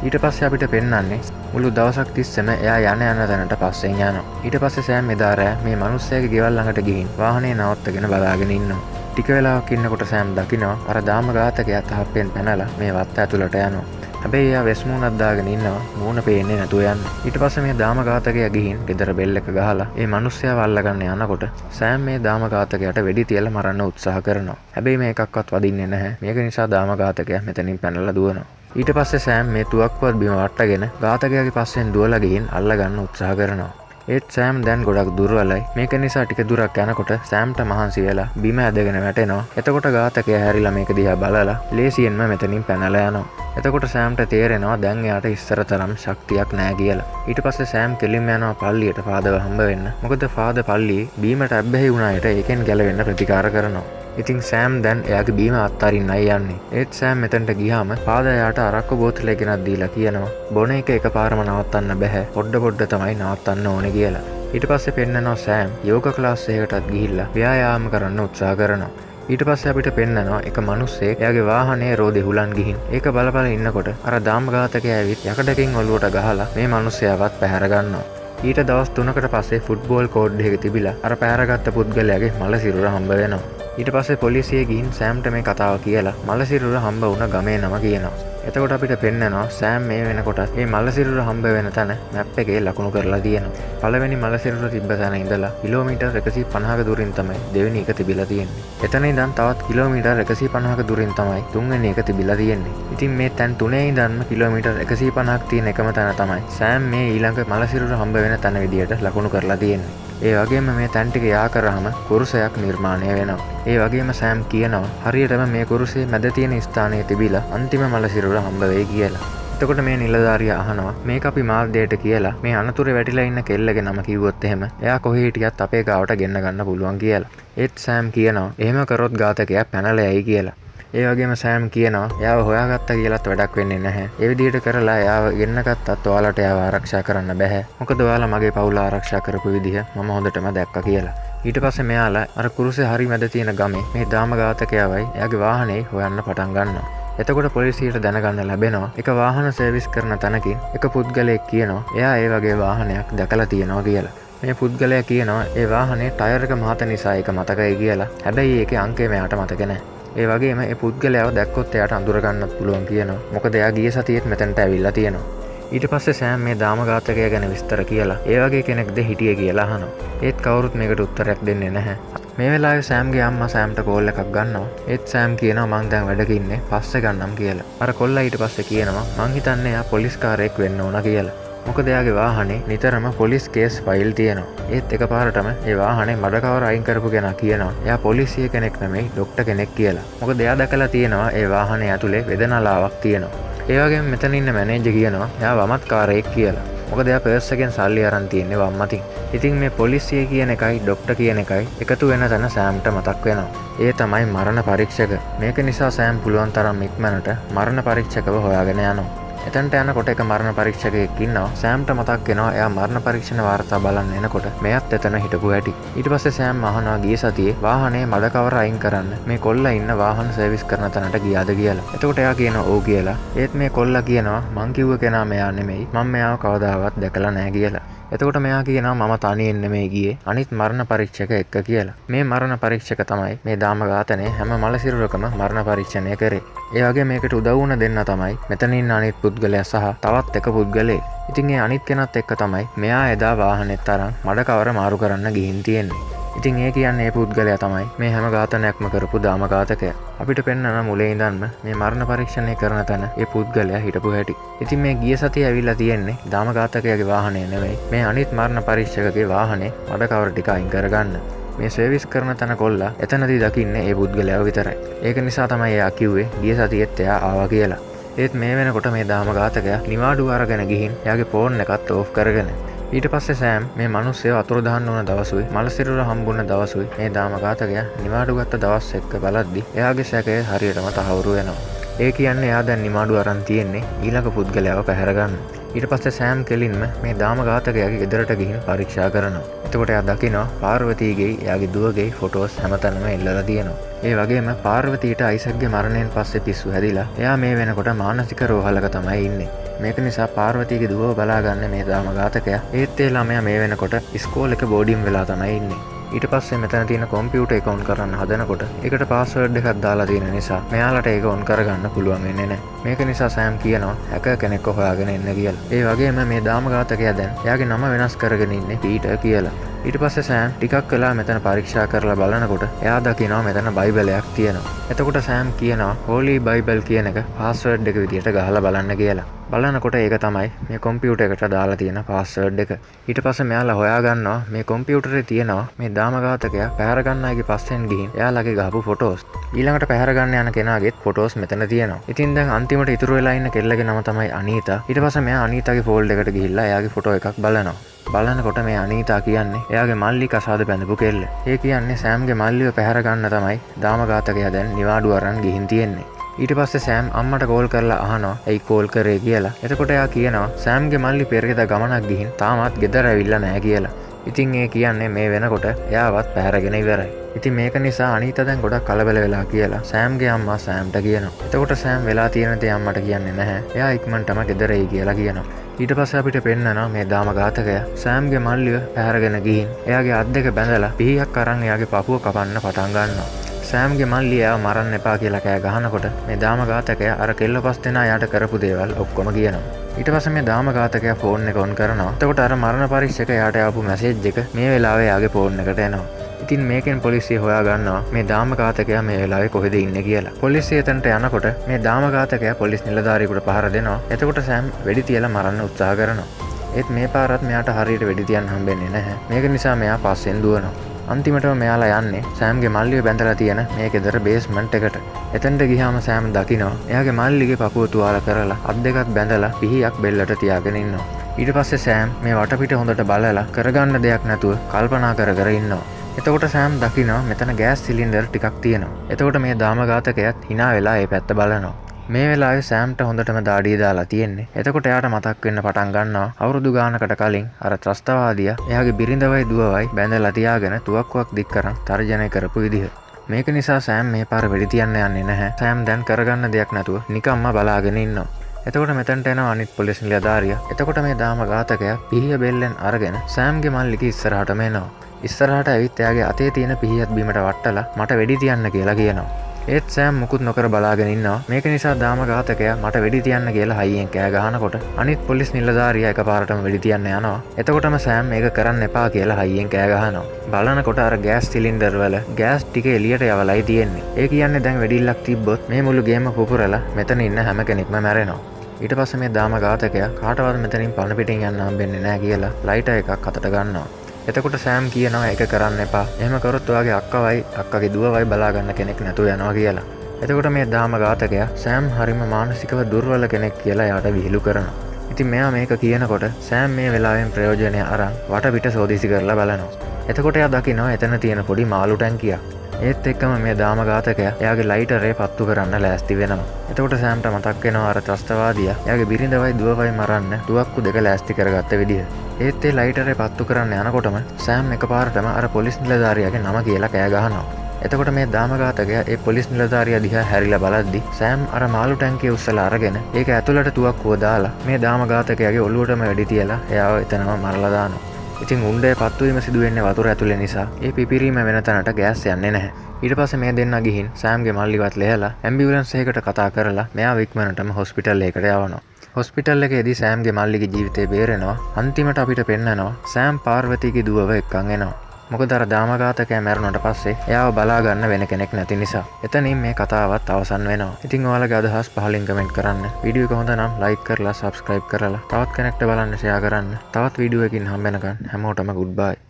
ඊට පස්සේ අපිට පෙන්වන්නේ මුළු දවසක් තිස්සෙම එයා යන තැනට පස්සෙන් යනවා. ඊට පස්සේ සෑම් එදා රෑ මේ මිනිස්සයාගේ ගෙවල් ළඟට ගිහින් වාහනේ නවත්තගෙන බලාගෙන ඉන්නවා. ටික වෙලාවක් ඉන්නකොට සෑම් දකිනවා අර දාම ඝාතකයා තාප්පෙන් පැනලා මේ වත්ත ඇතුළට යනවා. හැබැයි එයා වෙස් මූණක් දාගෙන ඉන්නවා මූණ පේන්නේ නැතුව යන්නේ. ඊට පස්සේ මේ දාම ඝාතකයා ගිහින් ගෙදර බෙල් එක ගහලා ඒ මිනිස්සයාව අල්ලගන්න යනකොට සෑම් මේ දාම ඝාතකයාට වෙඩි තියලා මරන්න උත්සාහ කරනවා. හැබැයි මේකක්වත් වදින්නේ නැහැ. මේක නිසා දාම ඝාතකයා මෙතනින් පැනලා දුවනවා. ඊට පස්සේ සෑම් මේ තුවක්කුවත් බිම වට්ටගෙන ඝාතකයාගේ පස්සෙන් දුවලා ගිහින් අල්ලගන්න උත්සාහ කරනවා. ඒත් සෑම් දැන් ගොඩක් දුර්වලයි. මේක නිසා ටික දුරක් යනකොට සෑම්ට මහන්සි වෙලා බිම ඇදගෙන වැටෙනවා. එතකොට ඝාතකයා හැරිලා මේක දිහා බලලා ලේසියෙන්ම මෙතනින් පැනලා යනවා. එතකොට සෑම්ට තේරෙනවා දැන් එයාට ඉස්සර තරම් ශක්තියක් නැහැ කියලා. ඊට පස්සේ සෑම් කෙලින්ම යනවා පල්ලියට ෆාදර්ව හම්බ වෙන්න. මොකද ෆාදර් පල්ලියේ බීමට ඇබ්බැහි වුණායට ඒකෙන් ගැලවෙන්න ප්‍රතිකාර කරනවා. ඉතින් සෑම් දැන් එයාගේ බීම අත්තරින්නයි යන්නේ. ඒත් සෑම් මෙතනට ගියාම ෆාදර් එයාට අරක්කු බෝතලයක් ගෙනත් දීලා කියනවා බොන එක එකපාරම නවත්තන්න බෑ. පොඩ තමයි නවත්තන්න ඕනේ කියලා. ඊට පස්සේ පෙන්නනවා සෑම් යෝග ක්ලාස් එකකටත් ගිහිල්ලා ව්‍යායාම කරන්න උත්සාහ කරනවා. ඊට පස්සේ අපිට පෙන්නනවා එක මිනිස්සෙක් එයාගේ වාහනේ රෝදේ හුලන් ගිහින් ඒක බලපල ඉන්නකොට අර දාම ඝාතකයා ඇවිත් යකඩකින් ඔලුවට ගහලා මේ මිනිස්සයාවත් පැහැර ගන්නවා. ඊට දවස් 3කට පස්සේ ෆුට්බෝල් කෝඩ් එකක තිබිලා අර පැහැරගත්ත පුද්ගලයාගේ මල සිරුර හම්බ වෙනවා. ඊට පස්සේ පොලිසිය ගිහින් සෑම්ට මේ කතාව කියලා මල සිරුර හම්බ වුණ ගමේ නම කියනවා. එතකොට අපිට පෙන්නනවා සෑම් මේ වෙනකොට මේ මල සිරුර හම්බ වෙන තැන මැප් එකේ ලකුණු කරලා තියෙනවා. පළවෙනි මල සිරුර තිබ්බ තැන ඉඳලා කිලෝමීටර් 150ක දුරින් තමයි දෙවෙනි එක තිබිලා තියෙන්නේ. එතන ඉඳන් තවත් කිලෝමීටර් 150ක දුරින් තමයි තුන්වෙනි එක තිබිලා තියෙන්නේ. ඉතින් මේ තැන් තුනේ ඉඳන්ම කිලෝමීටර් 150ක් තියෙන එකම තැන තමයි සෑම් මේ ඊළඟ මල සිරුර හම්බ වෙන තැන විදියට ලකුණු කරලා තියෙන්නේ. ඒ වගේම මේ තැන් ටික යා කරාම කුරුසයක් නිර්මාණය වෙනවා. ඒ වගේම සෑම් කියනවා හරියටම මේ කුරුසේ මැද තියෙන ස්ථානයේ තිබිලා අන්තිම මල සිරුර හම්බ වෙයි කියලා. එතකොට මේ නිලධාරියා අහනවා මේක අපි මාධ්‍යයට කියලා මේ අනතුරේ වැටිලා ඉන්න කෙල්ලගේ නම කිව්වොත් එහෙම එයා කොහේ හිටියත් අපේ ගාවට ගෙන්න ගන්න පුළුවන් කියලා. ඒත් සෑම් කියනවා එහෙම කරොත් ඝාතකයා පැනලා යයි කියලා. ඒ වගේම සෑම් කියනවා එයාව හොයාගත්ත කියලාත් වැඩක් වෙන්නේ නැහැ. ඒ විදිහට කරලා එයාව ගෙන්න ගත්තත් ඔයාලට එයාව ආරක්ෂා කරන්න බෑ. මොකද ඔයාලා මගේ පවුල ආරක්ෂා කරපු විදිහ මම හොඳටම දැක්කා කියලා. ඊට පස්සේ මෙයාලා අර කුරුසේ හරි මැද තියෙන ගමේ මේ දාම ඝාතකයාවයි එයාගේ වාහනේ හොයන්න පටන් ගන්නවා. එතකොට පොලිසියට දැනගන්න ලැබෙනවා එක වාහන සර්විස් කරන තැනකින් එක පුද්ගලයෙක් කියනවා එයා ඒ වගේ වාහනයක් දැකලා තියෙනවා කියලා. මේ පුද්ගලයා කියනවා ඒ වාහනේ ටයර් එක මහත නිසා ඒක මතකයි කියලා. හැබැයි ඒකේ අංකය මෙයාට මතක නැහැ. ඒ වගේම ඒ පුද්ගලයාව දැක්කොත් එයාට අඳුර ගන්නත් පුළුවන් කියනවා. මොකද එයා ගිය සතියේත් මෙතනට ඇවිල්ලා තියෙනවා. ඊට පස්සේ සෑම් මේ දාම ඝාතකයා ගැන විස්තර කියලා ඒ වගේ කෙනෙක්ද හිටියේ කියලා අහනවා. ඒත් කවුරුත් මේකට උත්තරයක් දෙන්නේ නැහැ. මේ වෙලාවේ සෑම්ගේ අම්මා සෑම්ට කෝල් එකක් ගන්නවා. ඒත් සෑම් කියනවා මං දැන් වැඩක ඉන්නේ පස්සේ ගන්නම් කියලා. අර කොල්ලා ඊට පස්සේ කියනවා මං හිතන්නේ එයා පොලිස් කාරයෙක් වෙන්න ඕන කියලා. මොකද එයාගේ වාහනේ නිතරම පොලිස් කේස් ෆයිල් තියෙනවා. ඒත් එකපාරටම ඒ වාහනේ මඩ කවර අයින් කරපු කෙනා කියනවා එයා පොලිසිය කෙනෙක් නෙමෙයි ડોක්ටර් කෙනෙක් කියලා. මොකද එයා දැකලා තියෙනවා ඒ වාහනේ ඇතුලේ වෙදනලාවක් තියෙනවා. ඒ වගේම මෙතන ඉන්න මැනේජර් කියනවා එයා වමත්කාරයෙක් කියලා. මොකද එයා පර්ස් එකෙන් සල්ලි අරන් තියෙන්නේ වම් අතින්. ඉතින් මේ පොලිසිය කියන එකයි ડોක්ටර් කියන එකයි එකතු වෙන තැන සෑම්ට මතක් වෙනවා. ඒ තමයි මරණ පරීක්ෂක. මේක නිසා සෑම් පුළුවන් තරම් ඉක්මනට මරණ පරීක්ෂකව හොයාගෙන යනවා. එතනට යනකොට එක මරණ පරීක්ෂකයෙක් ඉන්නවා. සෑම්ට මතක් වෙනවා එයා මරණ පරීක්ෂණ වාර්තා බලන්න එනකොට මෙයත් එතන හිටපු හැටි. ඊට පස්සේ සෑම් අහනවා ගිය සතියේ වාහනේ මඩ කවර අයින් කරන්න මේ කොල්ලා ඉන්න වාහන සර්විස් කරන තැනට ගියාද කියලා. එතකොට එයා කියනවා ඔව් කියලා. ඒත් මේ කොල්ලා කියනවා මං කිව්ව කෙනා මෙයා නෙමෙයි. මම මෙයාව කවදාවත් දැකලා නැහැ කියලා. එතකොට මෙයා කියනවා මම තනියෙන් නෙමෙයි ගියේ අනිත් මරණ පරීක්ෂක එක්ක කියලා. මේ මරණ පරීක්ෂක තමයි මේ දාම ඝාතනයේ හැම මලසිරුරකම මරණ පරීක්ෂණය කරේ. ඒ වගේ මේකට උදව් වුණ දෙන්න තමයි මෙතන ඉන්න අනිත් පුද්ගලයා සහ තවත් එක පුද්ගලයෙක්. ඉතින් ඒ අනිත් කෙනත් එක්ක තමයි මෙයා එදා වාහනේත් අරන් මඩ කවර මාරු කරන්න ගිහින් තියෙන්නේ. ඉතින් ඒ කියන්නේ ඒ පුද්ගලයා තමයි මේ හැම ඝාතනයක්ම කරපු දාම ඝාතකයා. අපිට පෙන්නන මුලින් ඉඳන්ම මේ මරණ පරීක්ෂණය කරන තැන ඒ පුද්ගලයා හිටපු හැටි. ඉතින් මේ ගිය සතිය ඇවිල්ලා තියෙන්නේ දාම ඝාතකයාගේ වාහනේ නෙමෙයි මේ අනිත් මරණ පරීක්ෂකගේ වාහනේ මඩ කවර ටික අයින් කරගන්න. මේ සර්විස් කරන තැන කොල්ලා එතනදී දකින්නේ ඒ පුද්ගලයාව විතරයි. ඒක නිසා තමයි එයා කිව්වේ ගිය සතියේත් එයා ආවා කියලා. ඒත් මේ වෙනකොට මේ දාම ඝාතකයා නිවාඩුව අරගෙන ගිහින් එයාගේ ෆෝන් එකත් ඕෆ් කරගෙන. ඊට පස්සේ සෑම් මේ මිනිස්සුව අතුරුදහන් වුණ දවසුයි මලසිරුර හම්බුන දවසුයි මේ දාම ඝාතකයා නිවාඩු ගත්ත දවස් එක්ක බලද්දි එයාගේ සැකය හරියටම තහවුරු වෙනවා. ඒ කියන්නේ එයා දැන් නිවාඩු අරන් තියෙන්නේ ඊළඟ පුද්ගලයාව පැහැර ගන්න. ඊට පස්සේ සෑම් කෙලින්ම මේ දාම ඝාතකයාගේ ගෙදරට ගිහින් පරීක්ෂා කරනවා. එතකොට එයා දකිනවා පාර්වතීගේ එයාගේ දුවගේ ෆොටෝස් හැමතැනම එල්ලලා තියෙනවා. ඒ වගේම පාර්වතීට අයිසක්ගේ මරණයෙන් පස්සේ පිස්සු හැදිලා එයා මේ වෙනකොට මානසික රෝහලක තමයි ඉන්නේ. මේක නිසා පාර්වතීගේ දුවව බලාගන්න මේ දාම ඝාතකයා. ඒත් ඒ ළමයා මේ වෙනකොට ඉස්කෝලේක බෝඩින් වෙලා තමයි ඉන්නේ. ඊට පස්සේ මෙතන තියෙන කම්පියුටර් එක ඔන් කරන්න හදනකොට ඒකට පාස්වර්ඩ් එකක් දාලා තියෙන නිසා මෙයාලට ඒක ඔන් කරගන්න පුළුවන් වෙන්නේ නැහැ. මේක නිසා සෑම් කියනවා හැකර් කෙනෙක්ව හොයාගෙන එන්න කියලා. ඒ වගේම මේ දාම ඝාතකයා දැන් එයාගේ නම වෙනස් කරගෙන ඉන්නේ පීටර් කියලා. ඊට පස්සේ සෑම් ටිකක් වෙලා මෙතන පරීක්ෂා කරලා බලනකොට එයා දකිනවා මෙතන බයිබලයක් තියෙනවා. එතකොට සෑම් කියනවා හෝලි බයිබල් කියන එක පාස්වර්ඩ් එක විදියට ගහලා බලන්න කියලා. බලනකොට ඒක තමයි මේ කම්පියුටර් එකට දාලා තියෙන පාස්වර්ඩ් එක. ඊට පස්සේ මෙයාලා හොයාගන්නවා මේ කම්පියුටරේ තියෙනවා මේ දාම ඝාතකයා පැහැර ගන්න අයගේ පස්සෙන් ගිහින් එයාලගේ ගහපු ෆොටෝස්. ඊළඟට පැහැර ගන්න යන කෙනාගේත් ෆොටෝස් මෙතන තියෙනවා. ඉතින් දැන් අන්තිමට ඉතුරු වෙලා ඉන්න කෙල්ලගේ නම තමයි අනීතා. ඊට පස්සේ මෙයා අනීතාගේ ෆෝල්ඩ් එකට ගිහිල්ලා එයාගේ ෆොටෝ එකක් බලනවා. බලනකොට මේ අනීතා කියන්නේ එයාගේ මල්ලි කසාද බැඳපු කෙල්ල. ඒ කියන්නේ සෑම්ගේ මල්ලිව පැහැර ගන්න තමයි දාම ඝාතකයා දැන් නිවාඩු අරන් ගිහින් තියෙන්නේ. ඊට පස්සේ සෑම් අම්මට කෝල් කරලා අහනවා ඇයි කෝල් කරේ කියලා. එතකොට එයා කියනවා සෑම්ගේ මල්ලි පෙරේද ගමනක් ගිහින් තාමත් ගෙදර ඇවිල්ලා නැහැ කියලා. ඉතින් ඒ කියන්නේ මේ වෙනකොට එයාවත් පැහැරගෙන ඉවරයි. ඉතින් මේක නිසා අනීතා දැන් ගොඩක් කලබල වෙලා කියලා සෑම්ගේ අම්මා සෑම්ට කියනවා. එතකොට සෑම් වෙලා තියෙන දේ අම්මට කියන්නේ නැහැ. එයා ඉක්මනටම ගෙදර එයි කියලා කියනවා. ඊට පස්සේ අපිට පෙන්නනවා මේ දාම ඝාතකයා සෑම්ගේ මල්ලිව පැහැරගෙන ගිහින් එයාගේ අත් දෙක බැඳලා පිහියක් අරන් එයාගේ පපුව කපන්න පටන් ගන්නවා. සෑම්ගේ මල්ලි එයාව මරන්න එපා කියලා කෑ ගහනකොට මේ දාම ඝාතකයා අර කෙල්ල පස් දෙනා යාට කරපු දේවල් ඔක්කොම කියනවා. ඊට පස්සේ මේ දාම ඝාතකයා ෆෝන් එක ඔන් කරනවා. එතකොට අර මරණ පරීක්ෂක යාට ආපු මැසේජ් එක මේ වෙලාවේ යාගේ ෆෝන් එකට එනවා. ඉතින් මේකෙන් පොලිසිය හොයා ගන්නවා මේ දාම ඝාතකයා මේ වෙලාවේ කොහෙද ඉන්නේ කියලා. පොලිසිය එතනට යනකොට මේ දාම ඝාතකයා පොලිස් නිලධාරියෙකුට පහර දෙනවා. එතකොට සෑම් වෙඩි තියලා මරන්න උත්සාහ කරනවා. ඒත් මේ පාරත් මෙයාට හරියට වෙඩි තියන්න හම්බෙන්නේ නැහැ. මේක නිසා මෙයා පස්සෙන් දුවනවා. අන්තිමටම මෙයාලා යන්නේ සෑම්ගේ මල්ලිය බැඳලා තියෙන මේ ගෙදර බේස්මන්ට් එකට. එතනට ගියාම සෑම් දකිනවා එයාගේ මල්ලිගේ පපුව තුවාල කරලා අත් දෙකත් බැඳලා පිහියක් බෙල්ලට තියාගෙන ඉන්නවා. ඊට පස්සේ සෑම් මේ වටපිට හොඳට බලලා කරගන්න දෙයක් නැතුව කල්පනා කර කර ඉන්නවා. එතකොට සෑම් දකිනවා මෙතන ගෑස් සිලින්ඩර් ටිකක් තියෙනවා. එතකොට මේ දාමඝාතකයාත් hina වෙලා ඒ පැත්ත බලනවා. මේ වෙලාවේ සෑම්ට හොඳටම දාඩිය දාලා තියෙන්නේ. එතකොට එයාට මතක් වෙන්න පටන් ගන්නවා අවුරුදු ගානකට කලින් අර ත්‍රස්තවාදියා එයාගේ බිරිඳවයි දුවවයි බැඳලා තියාගෙන තුවක්කුවක් දික් කරන් තර්ජනය කරපු විදිහ. මේක නිසා සෑම් මේ පාර වෙඩි තියන්න යන්නේ නැහැ. සෑම් දැන් කරගන්න දෙයක් නැතුව නිකම්ම බලාගෙන ඉන්නවා. එතකොට මෙතනට එනවා අනිත් පොලිස් නිලධාරියා. එතකොට මේ දාමඝාතකයා පිහිය බෙල්ලෙන් අරගෙන සෑම්ගේ මල්ලිගේ ඉස්සරහටම එනවා. ඉස්සරහට ඇවිත් එයාගේ අතේ තියෙන පිහියත් බිමට වට්ටලා මට වෙඩි තියන්න කියලා කියනවා. ඒත් සෑම් මුකුත් නොකර බලාගෙන ඉන්නවා. මේක නිසා දාමඝාතකයා මට වෙඩි තියන්න කියලා හයියෙන් කෑ ගහනකොට අනිත් පොලිස් නිලධාරියා එකපාරටම වෙඩි තියන්න යනවා. එතකොටම සෑම් මේක කරන්න එපා කියලා හයියෙන් කෑ ගහනවා. බලනකොට අර ගෑස් සිලින්ඩර් වල ගෑස් ටික එළියට යවලයි තියෙන්නේ. ඒ කියන්නේ දැන් වෙඩිල්ලක් තිබ්බොත් මේ මුළු ගේම පුපුරලා මෙතන ඉන්න හැම කෙනෙක්ම මැරෙනවා. ඊට පස්සේ මේ දාමඝාතකයා කාටවත් මෙතනින් පණ පිටින් යන්න හම්බෙන්නේ නැහැ කියලා ලයිටර් එකක් අතට ගන්නවා. එතකොට සෑම් කියනවා ඒක කරන්න එපා. එහෙම කරොත් ඔයාගේ අක්කවයි අක්කගේ දුවවයි බලා ගන්න කෙනෙක් නැතුව යනවා කියලා. එතකොට මේ දාමඝාතකයා සෑම් හරිම මානසිකව දුර්වල කෙනෙක් කියලා එයාට විහිළු කරනවා. ඉතින් මෙයා මේක කියනකොට සෑම් මේ වෙලාවෙන් ප්‍රයෝජනය අරන් වටපිට සෝදිසි කරලා බලනවා. එතකොට එයා දකිනවා එතන තියෙන පොඩි මාළු ටැංකියක්. ඒත් එක්කම මේ දාමඝාතකයා එයාගේ ලයිටරේ පත්තු කරන්න ලෑස්ති වෙනවා. එතකොට සෑම්ට මතක් වෙනවා අර ත්‍රස්තවාදියා එයාගේ බිරිඳවයි දුවවයි මරන්න තුවක්කු දෙක ලෑස්ති කරගත්ත විදිහ. ඒත් ඒ ලයිටරේ පත්තු කරන්න යනකොටම සෑම් එකපාරටම අර පොලිස් නිලධාරියාගේ නම කියලා කෑ ගහනවා. එතකොට මේ දාමඝාතකයා ඒ පොලිස් නිලධාරියා දිහා හැරිලා බලද්දි සෑම් අර මාළු ටැංකිය උස්සලා අරගෙන ඒක ඇතුළට තුවක්කුව දාලා මේ දාමඝාතකයාගේ ඔළුවටම වෙඩි තියලා එයාව එතනම මරලා දානවා. ඉතින් උණ්ඩේ පත්තුවීම සිදුවෙන්නේ වතුර ඇතුලේ නිසා ඒ පිපිරීම වෙන තැනට ගෑස් යන්නේ නැහැ. ඊට පස්සේ මේ දෙන්නා ගිහින් සෑම්ගේ මල්ලිවත් ලෙහලා ඇම්බියුලන්ස් එකකට කතා කරලා මෙයා ඉක්මනටම හොස්පිටල් එකකට යවනවා. හොස්පිටල් එකේදී සෑම්ගේ මල්ලිගේ ජීවිතේ බේරෙනවා. අන්තිමට අපිට පෙන්නනවා සෑම් පාර්වතීගේ දුවව එක්කන් එනවා. මොකද අර දාමඝාතකයා මැරුණට පස්සේ එයාව බලා ගන්න වෙන කෙනෙක් නැති නිසා. එතනින් මේ කතාවත් අවසන් වෙනවා. ඉතින් ඔයාලගේ අදහස් පහලින් කමෙන්ට් කරන්න. වීඩියෝ එක හොඳ නම් ලයික් කරලා සබ්ස්ක්‍රයිබ් කරලා තවත් කෙනෙක්ට බලන්න ෂෙයා කරන්න. තවත් වීඩියෝ එකකින් හම්බ වෙනකන් හැමෝටම ගුඩ් බයි.